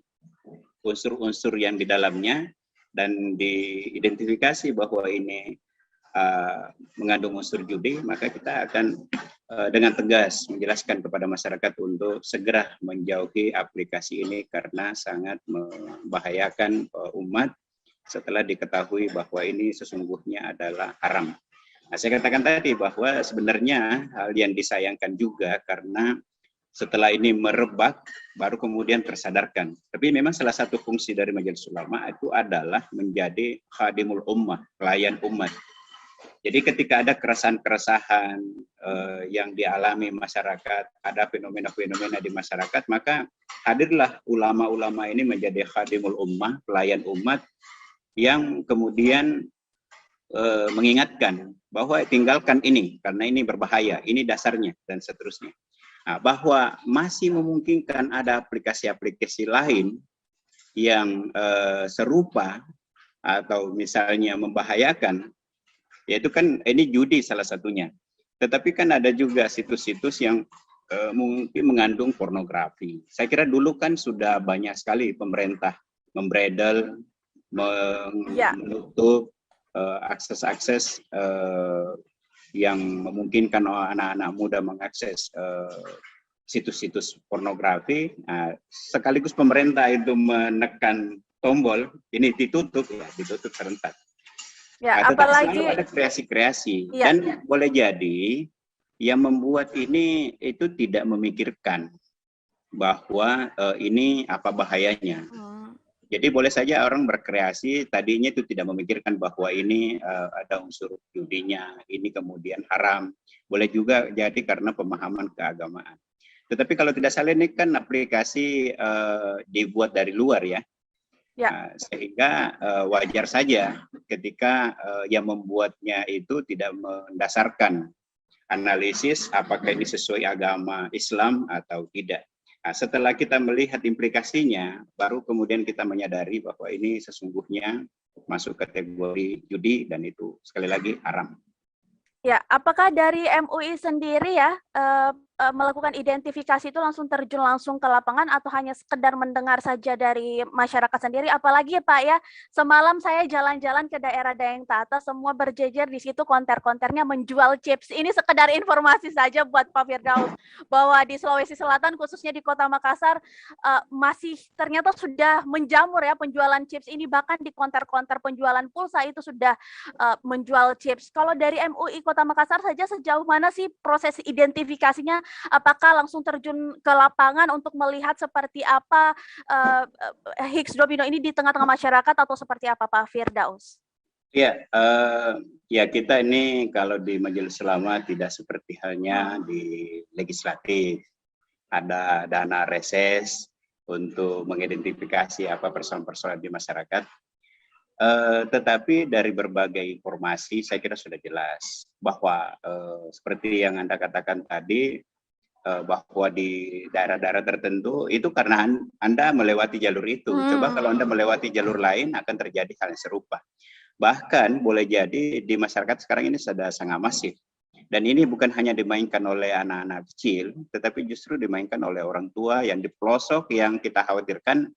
unsur-unsur yang di dalamnya dan diidentifikasi bahwa ini mengandung unsur judi, maka kita akan dengan tegas menjelaskan kepada masyarakat untuk segera menjauhi aplikasi ini karena sangat membahayakan umat setelah diketahui bahwa ini sesungguhnya adalah haram. Nah, saya katakan tadi bahwa sebenarnya hal yang disayangkan juga karena setelah ini merebak baru kemudian tersadarkan. Tapi memang salah satu fungsi dari Majelis Ulama itu adalah menjadi khadimul ummah, pelayan umat. Jadi ketika ada keresahan-keresahan yang dialami masyarakat, ada fenomena-fenomena di masyarakat, maka hadirlah ulama-ulama ini menjadi khadimul ummah, pelayan umat yang kemudian mengingatkan bahwa tinggalkan ini karena ini berbahaya, ini dasarnya dan seterusnya. Nah, bahwa masih memungkinkan ada aplikasi-aplikasi lain yang serupa atau misalnya membahayakan, yaitu kan ini judi salah satunya. Tetapi kan ada juga situs-situs yang mungkin mengandung pornografi. Saya kira dulu kan sudah banyak sekali pemerintah membredel, menutup akses-akses yang memungkinkan anak-anak muda mengakses situs-situs pornografi. Sekaligus pemerintah itu menekan tombol ini ditutup, ya ditutup serentak. Ya, apalagi selalu ada kreasi-kreasi dan boleh jadi yang membuat ini itu tidak memikirkan bahwa ini apa bahayanya. Jadi boleh saja orang berkreasi, tadinya itu tidak memikirkan bahwa ini ada unsur judinya, ini kemudian haram. Boleh juga jadi karena pemahaman keagamaan. Tetapi kalau tidak salah ini kan aplikasi dibuat dari luar ya. Sehingga wajar saja ketika yang membuatnya itu tidak mendasarkan analisis apakah ini sesuai agama Islam atau tidak. Nah, setelah kita melihat implikasinya, baru kemudian kita menyadari bahwa ini sesungguhnya masuk kategori judi dan itu sekali lagi haram. Ya, apakah dari MUI sendiri ya melakukan identifikasi itu langsung terjun langsung ke lapangan atau hanya sekedar mendengar saja dari masyarakat sendiri? Apalagi Pak ya, semalam saya jalan-jalan ke daerah Daeng Tata, semua berjejer di situ konter-konternya menjual chips. Ini sekedar informasi saja buat Pak Firdaus bahwa di Sulawesi Selatan khususnya di Kota Makassar masih ternyata sudah menjamur ya penjualan chips ini, bahkan di konter-konter penjualan pulsa itu sudah menjual chips. Kalau dari MUI Kota Makassar saja sejauh mana sih proses identifikasinya? Apakah langsung terjun ke lapangan untuk melihat seperti apa Higgs domino ini di tengah-tengah masyarakat atau seperti apa Pak Firdaus? Ya, ya kita ini kalau di Majelis Ulama tidak seperti halnya di legislatif. Ada dana reses untuk mengidentifikasi apa persoalan-persoalan di masyarakat. Tetapi dari berbagai informasi saya kira sudah jelas bahwa seperti yang Anda katakan tadi, bahwa di daerah-daerah tertentu itu karena Anda melewati jalur itu. Coba kalau Anda melewati jalur lain akan terjadi hal yang serupa. Bahkan boleh jadi di masyarakat sekarang ini sudah sangat masif. Dan ini bukan hanya dimainkan oleh anak-anak kecil, tetapi justru dimainkan oleh orang tua yang di pelosok, yang kita khawatirkan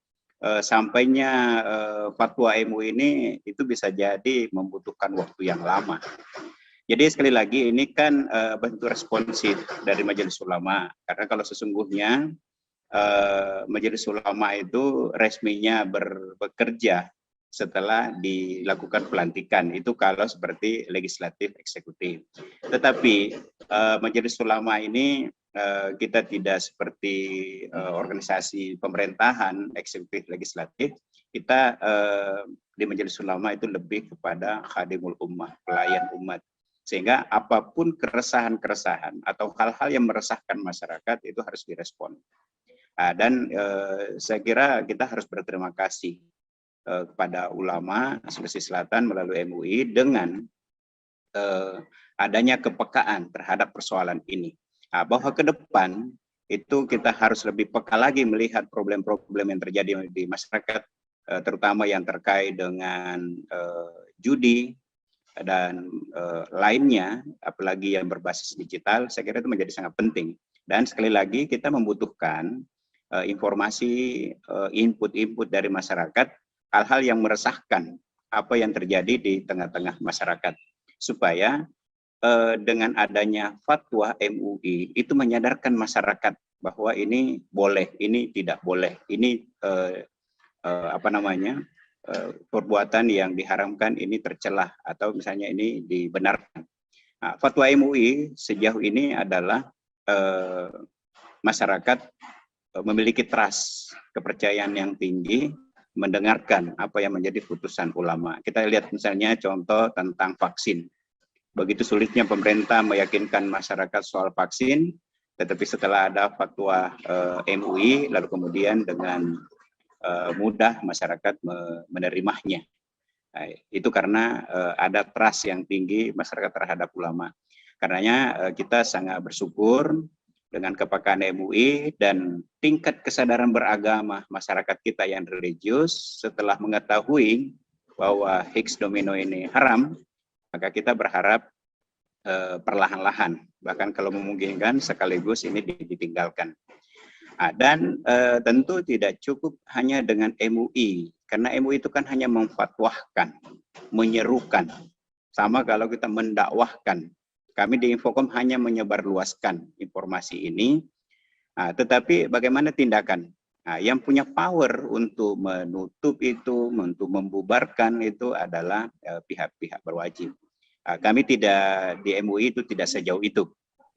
sampainya fatwa MUI ini itu bisa jadi membutuhkan waktu yang lama. Jadi sekali lagi ini kan bentuk responsif dari Majelis Ulama, karena kalau sesungguhnya Majelis Ulama itu resminya bekerja setelah dilakukan pelantikan, itu kalau seperti legislatif eksekutif. Tetapi Majelis Ulama ini kita tidak seperti organisasi pemerintahan eksekutif legislatif. Kita di Majelis Ulama itu lebih kepada khadimul ummah, pelayan umat, sehingga apapun keresahan-keresahan atau hal-hal yang meresahkan masyarakat itu harus direspon. Dan saya kira kita harus berterima kasih kepada ulama Sulawesi Selatan melalui MUI dengan adanya kepekaan terhadap persoalan ini. Bahwa ke depan itu kita harus lebih peka lagi melihat problem-problem yang terjadi di masyarakat, terutama yang terkait dengan judi dan lainnya, apalagi yang berbasis digital. Saya kira itu menjadi sangat penting. Dan sekali lagi kita membutuhkan informasi, input-input dari masyarakat, hal-hal yang meresahkan apa yang terjadi di tengah-tengah masyarakat, supaya dengan adanya fatwa MUI itu menyadarkan masyarakat bahwa ini boleh, ini tidak boleh, ini perbuatan yang diharamkan, ini tercelah, atau misalnya ini dibenarkan. Nah, fatwa MUI sejauh ini adalah masyarakat memiliki trust, kepercayaan yang tinggi, mendengarkan apa yang menjadi putusan ulama. Kita lihat misalnya contoh tentang vaksin. Begitu sulitnya pemerintah meyakinkan masyarakat soal vaksin, tetapi setelah ada fatwa MUI, lalu kemudian dengan mudah masyarakat menerimanya. Nah, itu karena ada trust yang tinggi masyarakat terhadap ulama. Karenanya kita sangat bersyukur dengan kepekaan MUI dan tingkat kesadaran beragama masyarakat kita yang religius setelah mengetahui bahwa Higgs domino ini haram, maka kita berharap perlahan-lahan, bahkan kalau memungkinkan sekaligus ini ditinggalkan. Dan tentu tidak cukup hanya dengan MUI, karena MUI itu kan hanya memfatwahkan, menyerukan. Sama kalau kita mendakwahkan. Kami di Infocom hanya menyebarluaskan informasi ini, tetapi bagaimana tindakan? Yang punya power untuk menutup itu, untuk membubarkan itu adalah pihak-pihak berwajib. Kami tidak di MUI itu tidak sejauh itu.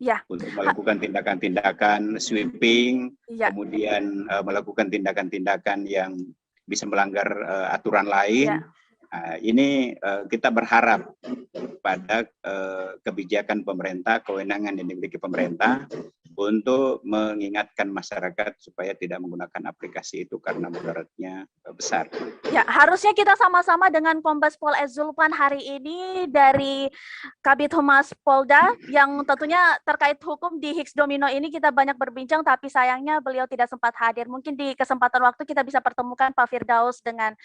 Ya. Untuk melakukan tindakan-tindakan sweeping, ya. Kemudian melakukan tindakan-tindakan yang bisa melanggar aturan lain. Ya. Ini kita berharap pada kebijakan pemerintah, kewenangan yang dimiliki pemerintah untuk mengingatkan masyarakat supaya tidak menggunakan aplikasi itu karena mudaratnya besar. Ya, harusnya kita sama-sama dengan Kombes Pol S. Zulpan hari ini dari Kabid Humas Polda yang tentunya terkait hukum di Higgs domino ini kita banyak berbincang, tapi sayangnya beliau tidak sempat hadir. Mungkin di kesempatan waktu kita bisa pertemukan Pak Firdaus dengan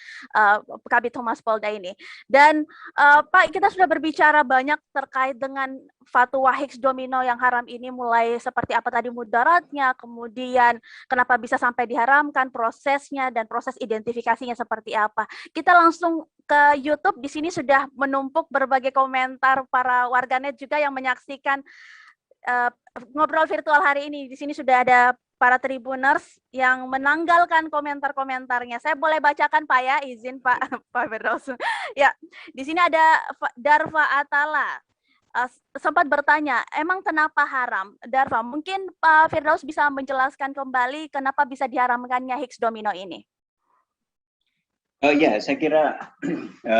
Kabid Humas Polda ini. Dan Pak, kita sudah berbicara banyak terkait dengan fatwa Higgs domino yang haram ini, mulai seperti apa tadi mudaratnya, kemudian kenapa bisa sampai diharamkan, prosesnya, dan proses identifikasinya seperti apa. Kita langsung ke YouTube, di sini sudah menumpuk berbagai komentar para warganet juga yang menyaksikan ngobrol virtual hari ini. Di sini sudah ada para tribuners yang menanggalkan komentar-komentarnya. Saya boleh bacakan Pak ya, izin Pak Firdaus. Ya, di sini ada Darva Atala. Sempat bertanya, emang kenapa haram? Darva, mungkin Pak Firdaus bisa menjelaskan kembali kenapa bisa diharamkannya Higgs domino ini. Ya, saya kira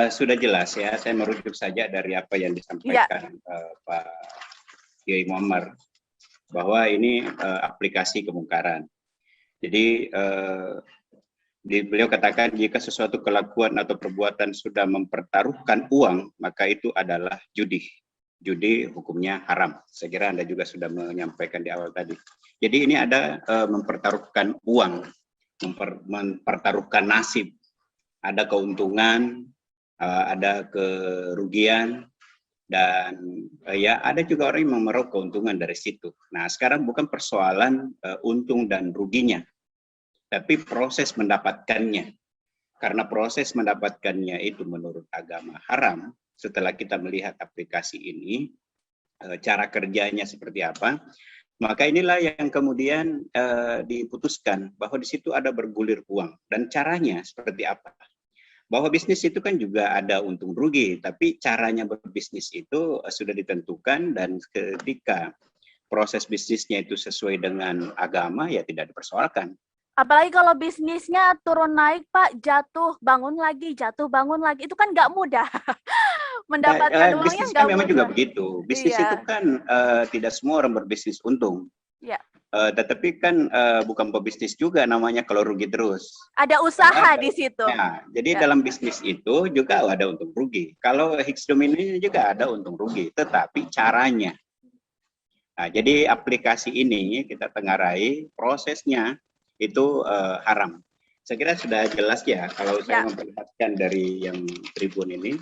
sudah jelas ya. Saya merujuk saja dari apa yang disampaikan Pak Kiai Muammar, bahwa ini aplikasi kemungkaran. Jadi beliau katakan jika sesuatu kelakuan atau perbuatan sudah mempertaruhkan uang, maka itu adalah judi. Judi hukumnya haram. Saya kira Anda juga sudah menyampaikan di awal tadi. Jadi ini ada mempertaruhkan uang, mempertaruhkan nasib, ada keuntungan, ada kerugian, Dan ya ada juga orang yang meraup keuntungan dari situ. Nah, sekarang bukan persoalan untung dan ruginya, tapi proses mendapatkannya. Karena proses mendapatkannya itu menurut agama haram. Setelah kita melihat aplikasi ini, cara kerjanya seperti apa, maka inilah yang kemudian diputuskan bahwa di situ ada bergulir uang. Dan caranya seperti apa? Bahwa bisnis itu kan juga ada untung rugi, tapi caranya berbisnis itu sudah ditentukan, dan ketika proses bisnisnya itu sesuai dengan agama, ya tidak dipersoalkan. Apalagi kalau bisnisnya turun naik, Pak, jatuh bangun lagi, itu kan nggak mudah. Mendapatkan uangnya Bisnis nggak kan memang mudah. juga begitu. Bisnis Iya. itu kan tidak semua orang berbisnis untung. Ya. Tetapi kan bukan pebisnis juga namanya kalau rugi terus. Ada usaha di situ. Nah, jadi Ya. dalam bisnis itu juga ada untung rugi. Kalau Higgs Domino ini juga ada untung rugi, tetapi caranya. Nah, jadi aplikasi ini kita tengarai prosesnya itu haram. Saya kira sudah jelas ya kalau saya memperlihatkan dari yang Tribun ini,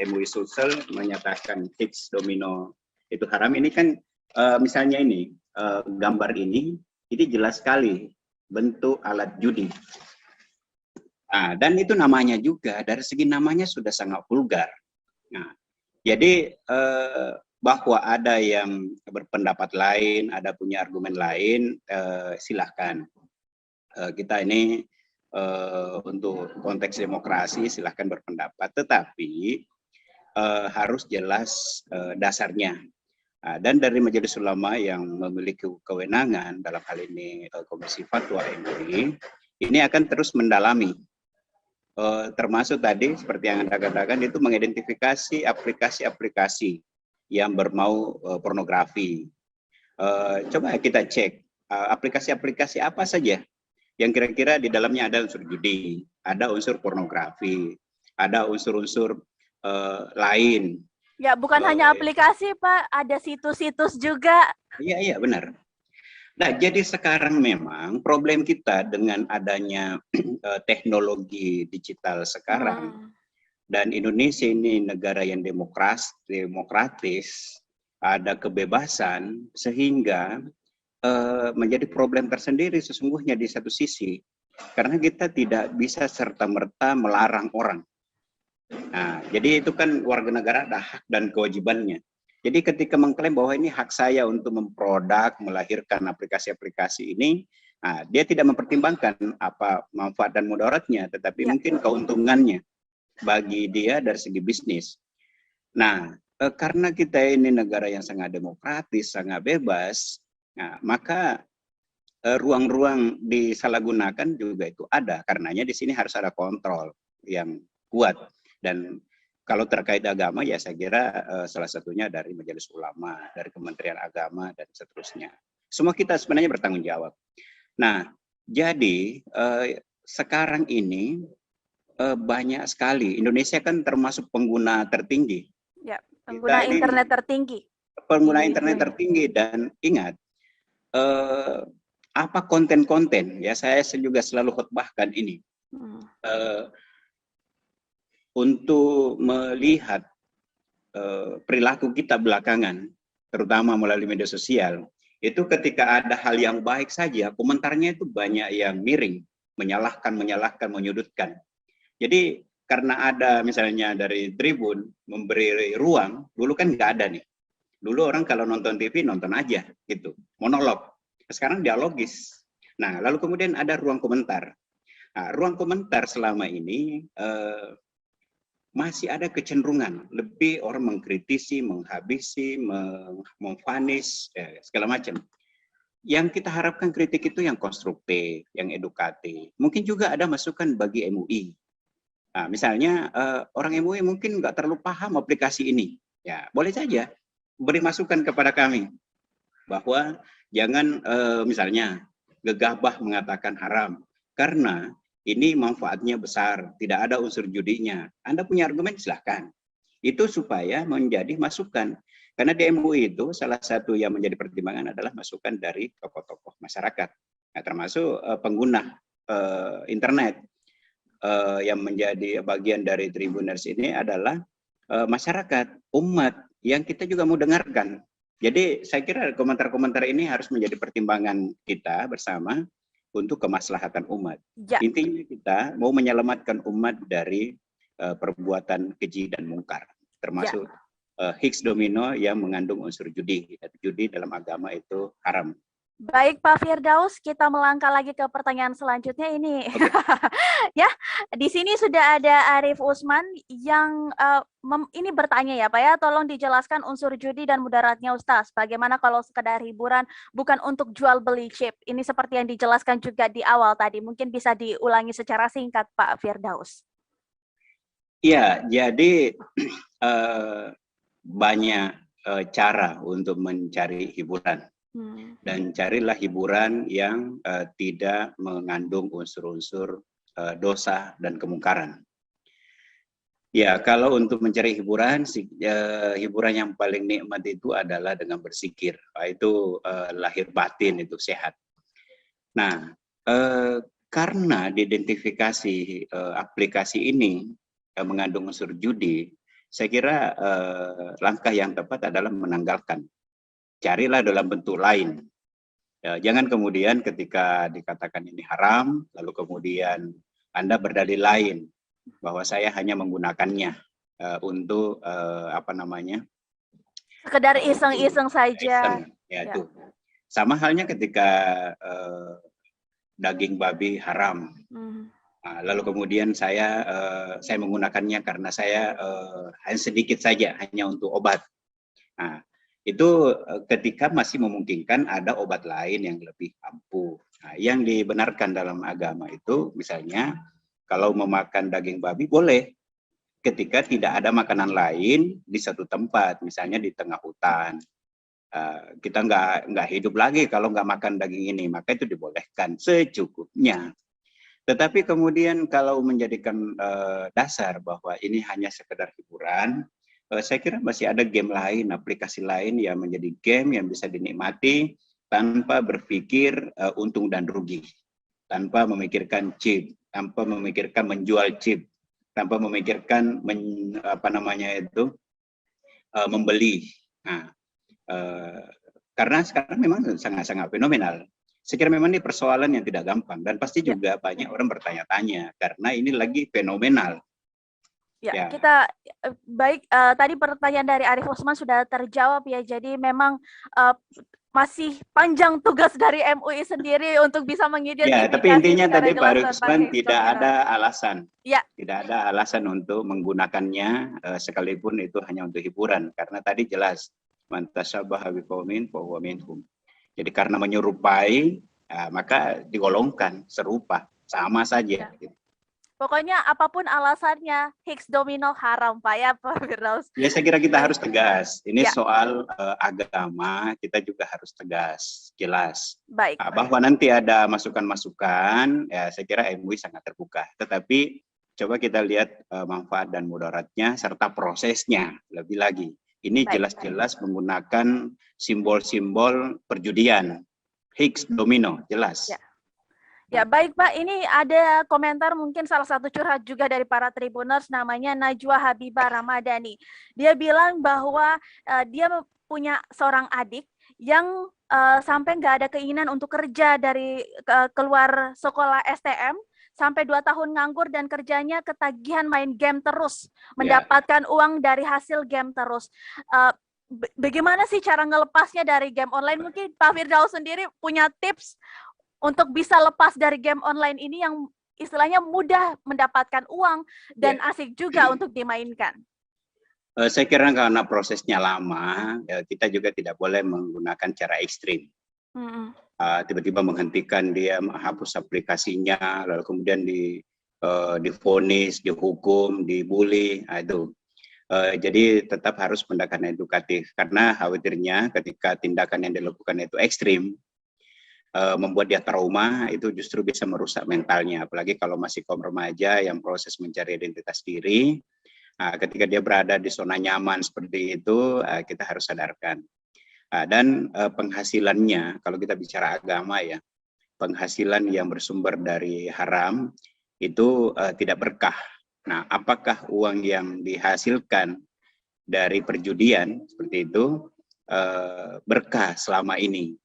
MUI Sulsel menyatakan Higgs Domino itu haram. Ini kan misalnya ini gambar ini jelas sekali bentuk alat judi. Nah, dan itu namanya juga dari segi namanya sudah sangat vulgar. Nah, jadi bahwa ada yang berpendapat lain, ada punya argumen lain, silahkan. Kita ini untuk konteks demokrasi silahkan berpendapat, tetapi harus jelas dasarnya. Dan dari Majelis Ulama yang memiliki kewenangan dalam hal ini Komisi Fatwa MUI, ini akan terus mendalami, termasuk tadi seperti yang Anda katakan itu mengidentifikasi aplikasi-aplikasi yang bermau pornografi. Coba kita cek aplikasi-aplikasi apa saja yang kira-kira di dalamnya ada unsur judi, ada unsur pornografi, ada unsur-unsur lain. Ya, bukan hanya aplikasi, Pak, ada situs-situs juga. Iya, benar. Nah, jadi sekarang memang problem kita dengan adanya teknologi digital sekarang, dan Indonesia ini negara yang demokratis, ada kebebasan, sehingga menjadi problem tersendiri sesungguhnya di satu sisi, karena kita tidak bisa serta-merta melarang orang. Nah, jadi itu kan warga negara ada hak dan kewajibannya. Jadi ketika mengklaim bahwa ini hak saya untuk memproduk, melahirkan aplikasi-aplikasi ini, nah, dia tidak mempertimbangkan apa manfaat dan mudaratnya, tetapi mungkin keuntungannya bagi dia dari segi bisnis. Nah, karena kita ini negara yang sangat demokratis, sangat bebas, nah, maka ruang-ruang disalahgunakan juga itu ada. Karenanya di sini harus ada kontrol yang kuat. Dan kalau terkait agama, ya saya kira salah satunya dari Majelis Ulama, dari Kementerian Agama, dan seterusnya. Semua kita sebenarnya bertanggung jawab. Nah, jadi sekarang ini banyak sekali. Indonesia kan termasuk pengguna tertinggi. Ya, pengguna internet tertinggi. Pengguna internet tertinggi, dan ingat, apa konten-konten, ya saya juga selalu khutbahkan ini. Untuk melihat perilaku kita belakangan, terutama melalui media sosial, itu ketika ada hal yang baik saja, komentarnya itu banyak yang miring, menyalahkan, menyudutkan. Jadi karena ada misalnya dari Tribun memberi ruang, dulu kan nggak ada nih. Dulu orang kalau nonton TV nonton aja gitu, monolog. Sekarang dialogis. Nah, lalu kemudian ada ruang komentar. Nah, ruang komentar selama ini masih ada kecenderungan lebih orang mengkritisi, menghabisi, memvonis, segala macam. Yang kita harapkan kritik itu yang konstruktif, yang edukatif. Mungkin juga ada masukan bagi MUI. Nah, misalnya orang MUI mungkin nggak terlalu paham aplikasi ini, ya boleh saja beri masukan kepada kami bahwa jangan misalnya gegabah mengatakan haram karena ini manfaatnya besar, tidak ada unsur judinya. Anda punya argumen, silahkan. Itu supaya menjadi masukan. Karena di MUI itu salah satu yang menjadi pertimbangan adalah masukan dari tokoh-tokoh masyarakat. Nah, termasuk pengguna internet. Yang menjadi bagian dari Tribuners ini adalah masyarakat, umat. yang kita juga mau dengarkan. Jadi saya kira komentar-komentar ini harus menjadi pertimbangan kita bersama untuk kemaslahatan umat. Ya. Intinya kita mau menyelamatkan umat dari perbuatan keji dan mungkar, termasuk Higgs domino yang mengandung unsur judi. Judi dalam agama itu haram. Baik Pak Firdaus, kita melangkah lagi ke pertanyaan selanjutnya ini. Okay. Ya, di sini sudah ada Arif Usman yang ini bertanya ya Pak ya, tolong dijelaskan unsur judi dan mudaratnya Ustaz. Bagaimana kalau sekedar hiburan bukan untuk jual beli chip? Ini seperti yang dijelaskan juga di awal tadi. Mungkin bisa diulangi secara singkat Pak Firdaus. Iya, jadi banyak cara untuk mencari hiburan. Dan carilah hiburan yang tidak mengandung unsur-unsur dosa dan kemungkaran. Ya, kalau untuk mencari hiburan, hiburan yang paling nikmat itu adalah dengan berzikir. Itu lahir batin, itu sehat. Nah, karena diidentifikasi aplikasi ini mengandung unsur judi, saya kira langkah yang tepat adalah menanggalkan. Carilah dalam bentuk lain. Ya, jangan kemudian ketika dikatakan ini haram, lalu kemudian Anda berdalil lain bahwa saya hanya menggunakannya untuk sekedar iseng-iseng saja. Ya, itu. Sama halnya ketika daging babi haram. Nah, lalu kemudian saya menggunakannya karena saya hanya sedikit saja, hanya untuk obat. Nah, itu ketika masih memungkinkan ada obat lain yang lebih ampuh. Nah, yang dibenarkan dalam agama itu misalnya kalau memakan daging babi boleh ketika tidak ada makanan lain di satu tempat, misalnya di tengah hutan. Kita nggak hidup lagi kalau nggak makan daging ini, maka itu dibolehkan secukupnya. Tetapi kemudian kalau menjadikan dasar bahwa ini hanya sekedar hiburan, saya kira masih ada game lain, aplikasi lain yang menjadi game yang bisa dinikmati tanpa berpikir untung dan rugi, tanpa memikirkan chip, tanpa memikirkan menjual chip, tanpa memikirkan membeli. Nah, karena sekarang memang sangat-sangat fenomenal. Saya kira memang ini persoalan yang tidak gampang dan pasti juga banyak orang bertanya-tanya karena ini lagi fenomenal. Ya, kita baik tadi pertanyaan dari Arif Usman sudah terjawab ya. Jadi memang masih panjang tugas dari MUI sendiri untuk bisa mengidentifikasi. Ya, tapi intinya tadi Pak Arif Usman tidak ada alasan. Ya. Tidak ada alasan untuk menggunakannya sekalipun itu hanya untuk hiburan karena tadi jelas man tashabbaha biqaumin fahuwa minhum. Jadi karena menyerupai maka digolongkan serupa, sama saja. Ya. Pokoknya apapun alasannya, Higgs domino haram, Pak ya, Pak Firdaus. Ya, saya kira kita harus tegas. Ini soal agama, kita juga harus tegas, jelas. Baik. Bahwa nanti ada masukan-masukan, ya saya kira MUI sangat terbuka. Tetapi coba kita lihat manfaat dan mudaratnya serta prosesnya lebih lagi. Ini jelas-jelas menggunakan simbol-simbol perjudian. Higgs domino, jelas. Ya, baik Pak, ini ada komentar mungkin salah satu curhat juga dari para tribuners namanya Najwa Habibah Ramadhani. Dia bilang bahwa dia punya seorang adik yang sampai nggak ada keinginan untuk kerja dari keluar sekolah STM, sampai 2 tahun nganggur dan kerjanya ketagihan main game terus, mendapatkan uang dari hasil game terus. Bagaimana sih cara ngelepasnya dari game online? Mungkin Pak Firdaus sendiri punya tips untuk bisa lepas dari game online ini yang istilahnya mudah mendapatkan uang dan asik juga untuk dimainkan. Saya kira karena prosesnya lama, kita juga tidak boleh menggunakan cara ekstrim. Tiba-tiba menghentikan dia, menghapus aplikasinya, lalu kemudian divonis, dihukum, dibully, itu. Jadi tetap harus pendekatan edukatif, karena khawatirnya ketika tindakan yang dilakukan itu ekstrim, membuat dia trauma, itu justru bisa merusak mentalnya, apalagi kalau masih kaum remaja yang proses mencari identitas diri. Ketika dia berada di zona nyaman seperti itu, kita harus sadarkan. Dan penghasilannya, kalau kita bicara agama ya, penghasilan yang bersumber dari haram itu tidak berkah. Nah, apakah uang yang dihasilkan dari perjudian seperti itu berkah selama ini.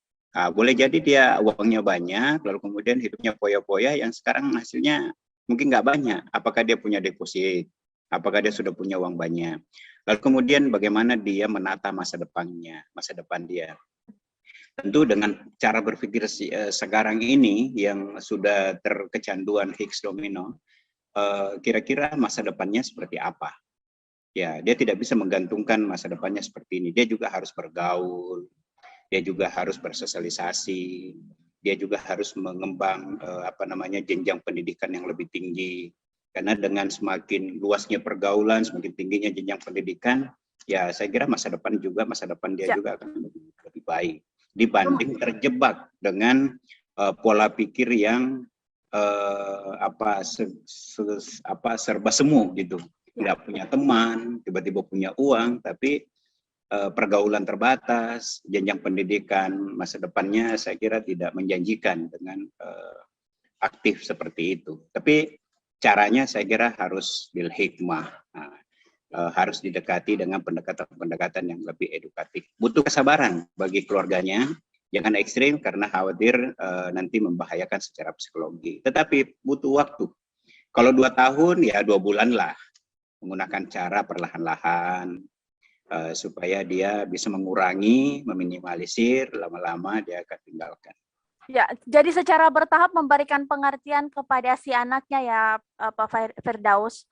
Boleh jadi dia uangnya banyak, lalu kemudian hidupnya poya-poya yang sekarang hasilnya mungkin nggak banyak. Apakah dia punya deposit? Apakah dia sudah punya uang banyak? Lalu kemudian bagaimana dia menata masa depannya, masa depan dia. Tentu dengan cara berpikir sekarang ini yang sudah terkecanduan Higgs domino, kira-kira masa depannya seperti apa? Ya, dia tidak bisa menggantungkan masa depannya seperti ini. Dia juga harus bergaul, dia juga harus bersosialisasi, dia juga harus mengembang jenjang pendidikan yang lebih tinggi. Karena dengan semakin luasnya pergaulan, semakin tingginya jenjang pendidikan, ya saya kira masa depan dia juga akan lebih baik dibanding terjebak dengan pola pikir yang serba semu gitu. Tidak punya teman, tiba-tiba punya uang, tapi pergaulan terbatas, jenjang pendidikan, masa depannya saya kira tidak menjanjikan dengan aktif seperti itu. Tapi caranya saya kira harus bil hikmah, harus didekati dengan pendekatan-pendekatan yang lebih edukatif. Butuh kesabaran bagi keluarganya, jangan ekstrim karena khawatir nanti membahayakan secara psikologi. Tetapi butuh waktu. Kalau 2 tahun ya 2 bulan lah, menggunakan cara perlahan-lahan, supaya dia bisa mengurangi, meminimalisir, lama-lama dia akan tinggalkan. Ya, jadi secara bertahap memberikan pengertian kepada si anaknya ya, Pak Firdaus.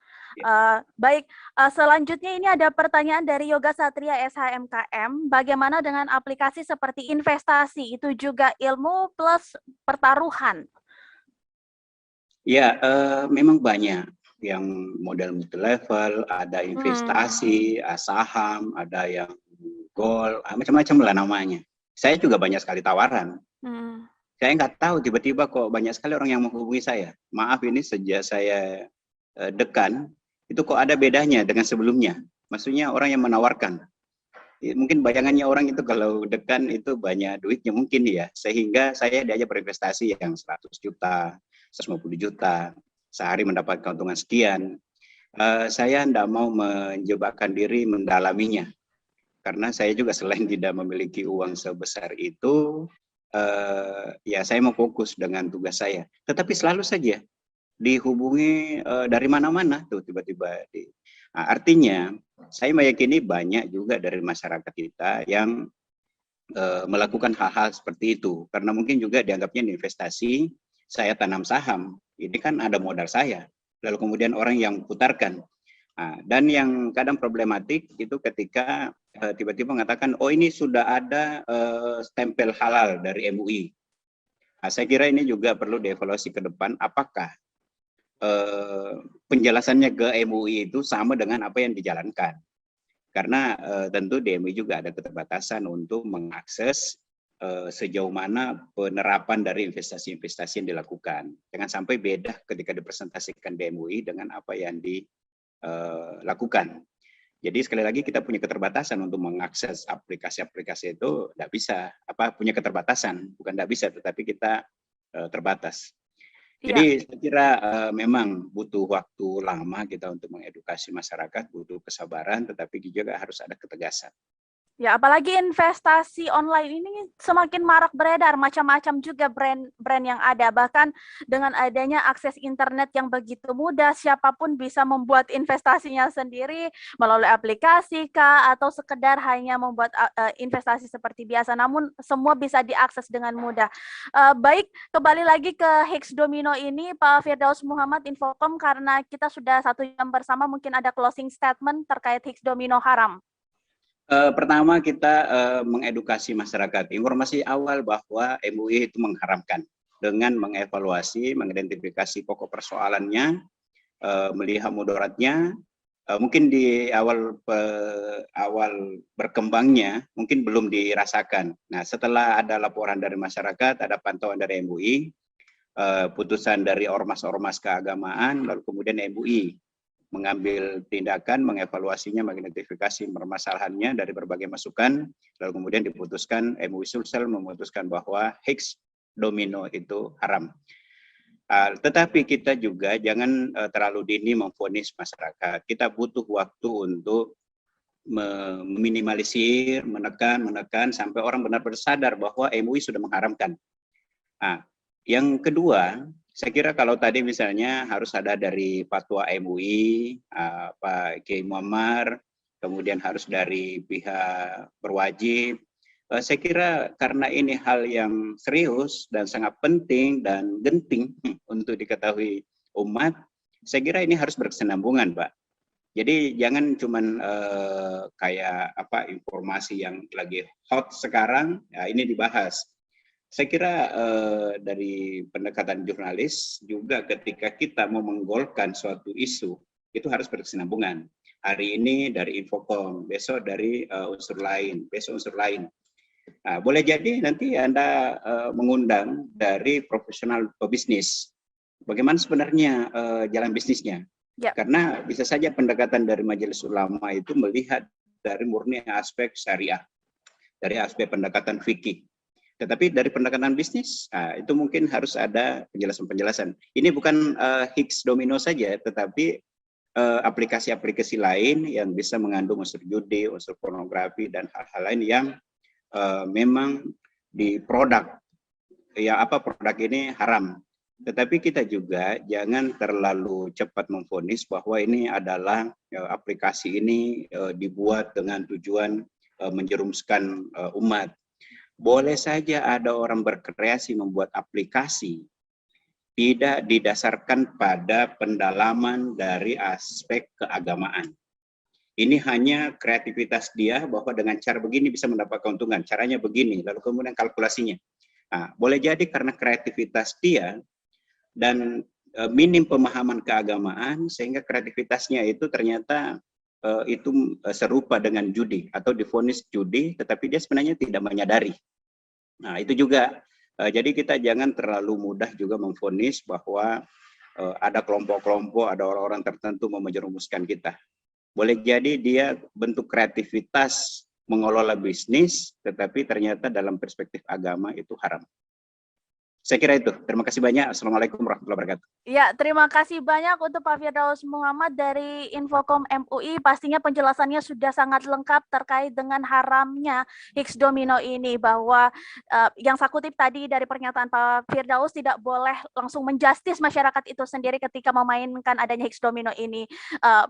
Baik, selanjutnya ini ada pertanyaan dari Yoga Satria SHMKM. Bagaimana dengan aplikasi seperti investasi? Itu juga ilmu plus pertaruhan. Ya, memang banyak yang model multi level, ada investasi, saham, ada yang gold, macam-macam lah namanya. Saya juga banyak sekali tawaran. Saya nggak tahu tiba-tiba kok banyak sekali orang yang menghubungi saya. Maaf ini sejak saya dekan, itu kok ada bedanya dengan sebelumnya. Maksudnya orang yang menawarkan. Mungkin bayangannya orang itu kalau dekan itu banyak duitnya mungkin ya. Sehingga saya diajak berinvestasi yang 100 juta, 150 juta, sehari mendapat keuntungan sekian. Saya tidak mau menjebakkan diri mendalaminya. Karena saya juga selain tidak memiliki uang sebesar itu, ya saya mau fokus dengan tugas saya. Tetapi selalu saja dihubungi dari mana-mana tuh tiba-tiba. Artinya saya meyakini banyak juga dari masyarakat kita yang melakukan hal-hal seperti itu. Karena mungkin juga dianggapnya investasi, saya tanam saham, ini kan ada modal saya. Lalu kemudian orang yang putarkan. Dan yang kadang problematik itu ketika tiba-tiba mengatakan, oh ini sudah ada stempel halal dari MUI. Saya kira ini juga perlu dievaluasi ke depan, apakah penjelasannya ke MUI itu sama dengan apa yang dijalankan. Karena tentu di MUI juga ada keterbatasan untuk mengakses sejauh mana penerapan dari investasi-investasi yang dilakukan. Jangan sampai beda ketika dipresentasikan di MUI dengan apa yang dilakukan. Jadi sekali lagi kita punya keterbatasan untuk mengakses aplikasi-aplikasi itu, tidak bisa, punya keterbatasan, bukan tidak bisa, tetapi kita terbatas. Jadi saya kira memang butuh waktu lama kita untuk mengedukasi masyarakat, butuh kesabaran, tetapi juga harus ada ketegasan. Ya, apalagi investasi online ini semakin marak beredar, macam-macam juga brand-brand yang ada. Bahkan dengan adanya akses internet yang begitu mudah, siapapun bisa membuat investasinya sendiri melalui aplikasi kah, atau sekedar hanya membuat investasi seperti biasa. Namun semua bisa diakses dengan mudah. Baik, kembali lagi ke Higgs Domino ini, Pak Firdaus Muhammad, Infocom, karena kita sudah 1 jam bersama, mungkin ada closing statement terkait Higgs Domino haram. Pertama kita mengedukasi masyarakat. Informasi awal bahwa MUI itu mengharamkan dengan mengevaluasi, mengidentifikasi pokok persoalannya, melihat mudaratnya. Mungkin di awal berkembangnya mungkin belum dirasakan. Nah, setelah ada laporan dari masyarakat, ada pantauan dari MUI, putusan dari ormas-ormas keagamaan, lalu kemudian MUI mengambil tindakan, mengevaluasinya, mengidentifikasi permasalahannya dari berbagai masukan, lalu kemudian diputuskan, MUI Sulsel memutuskan bahwa Higgs domino itu haram. Tetapi kita juga jangan terlalu dini memvonis masyarakat. Kita butuh waktu untuk meminimalisir, menekan sampai orang benar-benar sadar bahwa MUI sudah mengharamkan. Nah, yang kedua, saya kira kalau tadi misalnya harus ada dari fatwa MUI, Pak Kiai Muammar, kemudian harus dari pihak berwajib. Saya kira karena ini hal yang serius dan sangat penting dan genting untuk diketahui umat, saya kira ini harus berkesinambungan, Pak. Jadi jangan cuman kayak apa informasi yang lagi hot sekarang, ya ini dibahas. Saya kira dari pendekatan jurnalis juga ketika kita mau menggolkan suatu isu, itu harus berkesinambungan. Hari ini dari Infocom, besok dari unsur lain, besok unsur lain. Nah, boleh jadi nanti Anda mengundang dari profesional pebisnis. Bagaimana sebenarnya jalan bisnisnya? Ya. Karena bisa saja pendekatan dari Majelis Ulama itu melihat dari murni aspek syariah, dari aspek pendekatan fikih. Tetapi dari pendekatan bisnis, itu mungkin harus ada penjelasan-penjelasan. Ini bukan Higgs domino saja, tetapi aplikasi-aplikasi lain yang bisa mengandung unsur judi, unsur pornografi, dan hal-hal lain yang memang di produk, ya apa produk ini haram. Tetapi kita juga jangan terlalu cepat memvonis bahwa ini adalah aplikasi ini dibuat dengan tujuan menjerumuskan umat. Boleh saja ada orang berkreasi membuat aplikasi tidak didasarkan pada pendalaman dari aspek keagamaan. Ini hanya kreativitas dia bahwa dengan cara begini bisa mendapat keuntungan, caranya begini, lalu kemudian kalkulasinya. Nah, boleh jadi karena kreativitas dia dan minim pemahaman keagamaan sehingga kreativitasnya itu ternyata itu serupa dengan judi atau divonis judi, tetapi dia sebenarnya tidak menyadari. Nah, itu juga jadi kita jangan terlalu mudah juga memvonis bahwa ada kelompok-kelompok, ada orang-orang tertentu mau menjerumuskan kita. Boleh jadi dia bentuk kreativitas mengelola bisnis, tetapi ternyata dalam perspektif agama itu haram. Saya kira itu. Terima kasih banyak. Assalamualaikum warahmatullahi wabarakatuh. Ya, terima kasih banyak untuk Pak Firdaus Muhammad dari Infocom MUI. Pastinya penjelasannya sudah sangat lengkap terkait dengan haramnya Higgs domino ini, bahwa yang saya kutip tadi dari pernyataan Pak Firdaus tidak boleh langsung menjustis masyarakat itu sendiri ketika memainkan adanya Higgs domino ini.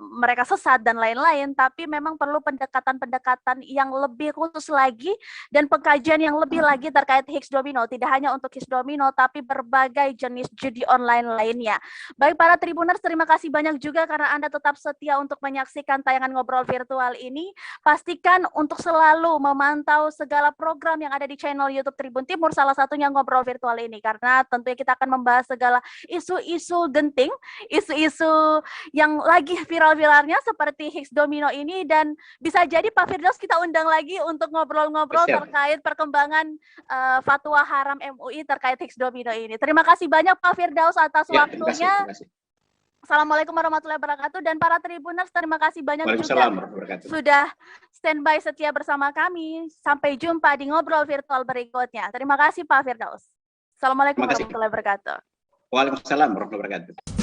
Mereka sesat dan lain-lain, tapi memang perlu pendekatan-pendekatan yang lebih khusus lagi dan pengkajian yang lebih lagi terkait Higgs domino. Tidak hanya untuk Higgs domino, tapi berbagai jenis judi online lainnya. Baik para Tribuners, terima kasih banyak juga karena Anda tetap setia untuk menyaksikan tayangan ngobrol virtual ini. Pastikan untuk selalu memantau segala program yang ada di channel YouTube Tribun Timur, salah satunya ngobrol virtual ini, karena tentunya kita akan membahas segala isu-isu genting, isu-isu yang lagi viral-viralnya seperti Higgs domino ini, dan bisa jadi Pak Firdaus kita undang lagi untuk ngobrol-ngobrol terkait perkembangan fatwa haram MUI terkait Higgs domino ini. Terima kasih banyak Pak Firdaus atas waktunya. Terima kasih. Assalamualaikum warahmatullahi wabarakatuh, dan para Tribuners terima kasih banyak juga sudah standby setia bersama kami. Sampai jumpa di ngobrol virtual berikutnya. Terima kasih Pak Firdaus. Assalamualaikum warahmatullahi wabarakatuh. Waalaikumsalam warahmatullahi wabarakatuh.